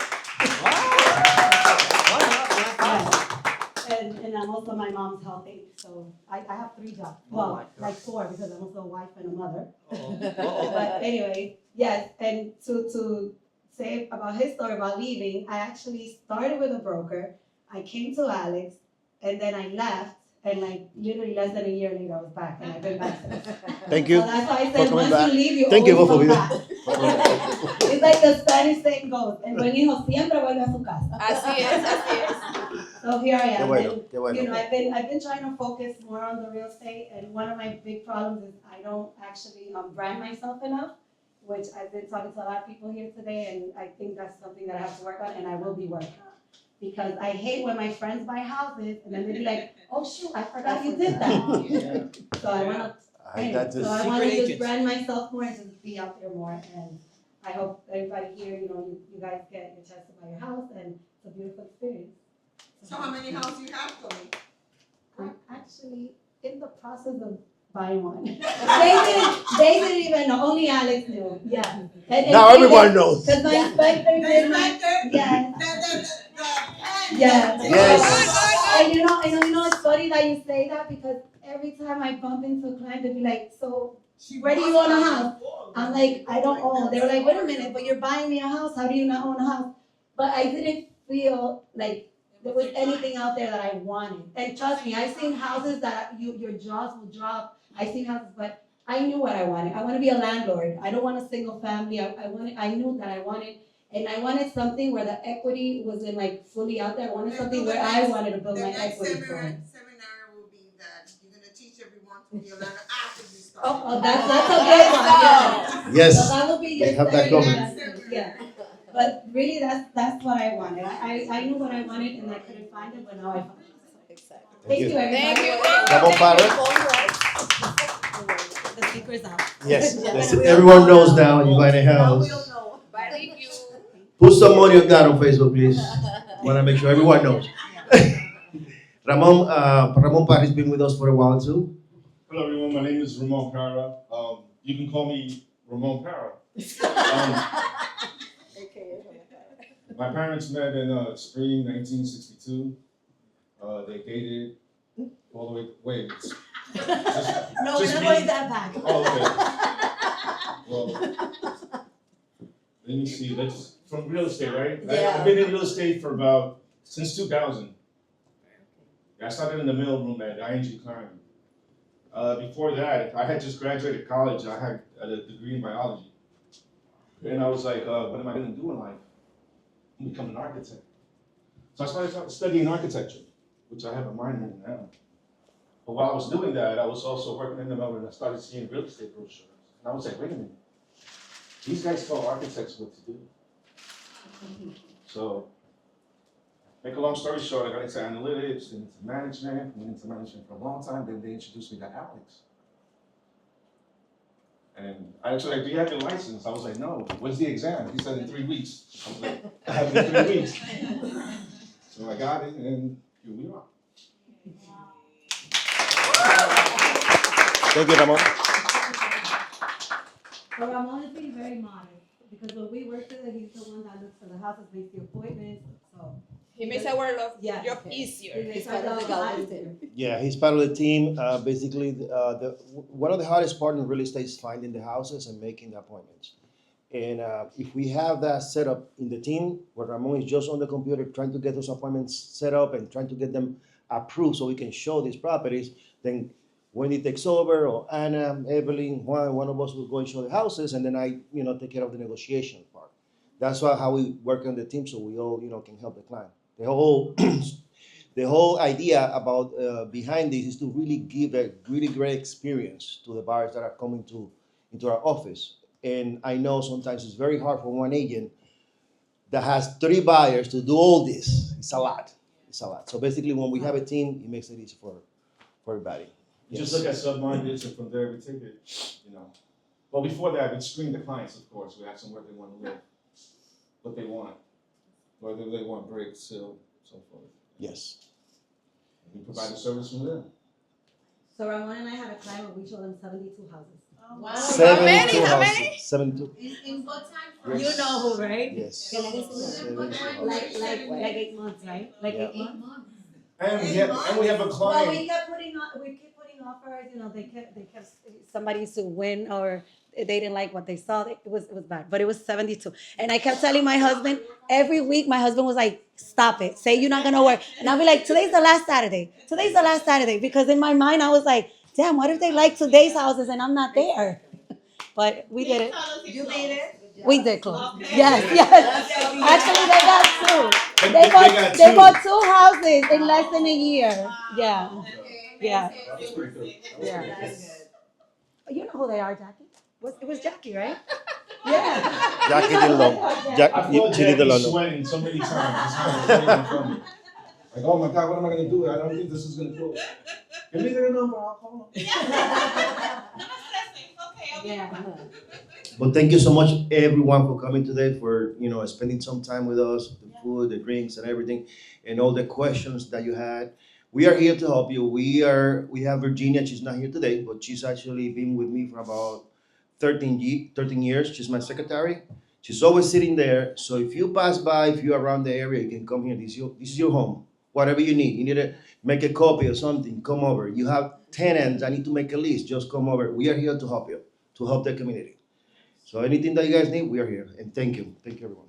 And I'm also my mom's health aide, so I have 3 jobs. Well, like 4 because I'm also a wife and a mother. But anyway, yes, and to say about his story about leaving, I actually started with a broker. I came to Alex, and then I left, and literally less than a year later, I was back, and I've been back since. Thank you So that's why I for said coming once back. you leave, you Thank you always both come of you. back. It's like the Spanish saying goes, el buen hijo siempre vuelve a su casa. Así es, así es. So here I Qué am, bueno, and qué bueno. you know, I've been trying to focus more on the real estate, and one of my big problems is I don't actually brand myself enough, which I've been talking to a lot of people here today, and I think that's something that I have to work on, and I will be working on. Because I hate when my friends buy houses, and then they be like, oh shoot, I forgot you did that. So I wanna, so I wanna just brand myself more and just be out there more, and I hope everybody here, you know, you guys get your chance to buy your house, and it's a beautiful experience. So how many houses you have, Tony? I'm actually in the process of buying one. They didn't even know, only Alex knew, yeah. And Now everyone knows. Cause my inspector did my, yeah. Yeah. Yes. And you know, it's funny that you say that because every time I bump into a client, they'll be like, so where do you own a house? I'm like, I don't own. They were like, wait a minute, but you're buying me a house. How do you not own a house? But I didn't feel like there was anything out there that I wanted. And trust me, I've seen houses that your jaws will drop. I've seen houses, but I knew what I wanted. I want to be a landlord. I don't want a single family. I knew that I wanted. And I wanted something where the equity wasn't like fully out there. I wanted something where I wanted to build my equity from. Seminar will be that you're gonna teach everyone to be a landlord after you start. Oh, that's a great one. Yeah. Yes. So that will be They your have that second. coming. Yeah. But really, that's what I wanted. I knew what I wanted and I couldn't find it, but now I found it. Thank you, everybody. Ramon Parra. The secret's out. Yes, that's it. Everyone knows now you buy a house. Thank you. Put some money on that on Facebook, please. Want to make sure everyone knows. Ramon Parra has been with us for a while too. Hello, everyone. My name is Ramon Parra. You can call me Ramon Parra. My parents met in spring 1962. They dated all the way. No, we're not going that back. Oh, okay. Well, let me see. That's from real estate, right? Yeah. I've been in real estate for since 2000. I started in the mailroom at ING Klein. Before that, I had just graduated college. I had a degree in biology. And I was like, what am I going to do in life? I'm going to become an architect. So I started studying architecture, which I have a minor in now. But while I was doing that, I was also working in the mailroom and I started seeing real estate brochures. And I was like, wait a minute. These guys tell architects what to do. So, make a long story short, I got into analytics, then into management, went into management for a long time, then they introduced me to Alex. And I actually like, do you have your license? I was like, no, when's the exam? He said in 3 weeks. I was like, I have it in 3 weeks. So I got it, and here we are. Thank you, Ramon. So Ramon is being very modest because when we work together, he's the one that looks for the houses, makes the appointments, so. He makes our job He easier. makes our job a lot easier. Yeah, he's part of the team. Basically, one of the hardest part in real estate is finding the houses and making the appointments. And if we have that set up in the team, where Ramon is just on the computer trying to get those appointments set up and trying to get them approved so we can show these properties, then when he takes over, or Anna, Evelyn, Juan, one of us will go and show the houses, and then I, take care of the negotiation part. That's how we work on the team, so we all, can help the client. The whole, the whole idea about behind this is to really give a really great experience to the buyers that are coming into our office. And I know sometimes it's very hard for one agent that has 3 buyers to do all this. It's a lot. It's a lot. So basically, when we have a team, it makes it easy for everybody. You just look at sub-markets, and from there we take it, But before that, we screen the clients, of course. We ask them where they want to live, what they want, whether they want brick, sill, so forth. Yes. And we provide the service from there. So Ramon and I had a client where we showed them 72 houses. Wow. 72 How houses. many? 72. In what time frame? Yes. You know who, right? Yes. Like 8 months, right? Like Yeah. 8 months. And we have a Well, client. we kept putting offers, they kept, somebody used to win or they didn't like what they saw. It was bad, but it was 72. And I kept telling my husband, every week my husband was like, stop it, say you're not gonna work. And I'll be like, today's the last Saturday. Because in my mind I was like, damn, what if they like today's houses and I'm not there? But we did it. You made it. We did close. Yes, yes. Actually, they got two. They got They two. bought two houses in less than a year. Yeah, yeah, That's pretty good. yeah. You know who they are, Jackie? It was Jackie, right? Yeah. Jackie Dillon. I feel Chili Jackie Delano. sweating so many times. It's kind of waiting for me. Like, oh my God, what am I gonna do? I don't think this is gonna close. Give me their number, I'll call them. But thank you so much, everyone, for coming today, for spending some time with us, the food, the drinks, and everything, and all the questions that you had. We are here to help you. We have Virginia. She's not here today, but she's actually been with me for about 13 years. She's my secretary. She's always sitting there. So if you pass by, if you're around the area, you can come here. This is your home. Whatever you need. You need to make a copy or something, come over. You have tenants, I need to make a list, just come over. We are here to help you, to help the community. So anything that you guys need, we are here. And thank you. Thank you, everyone.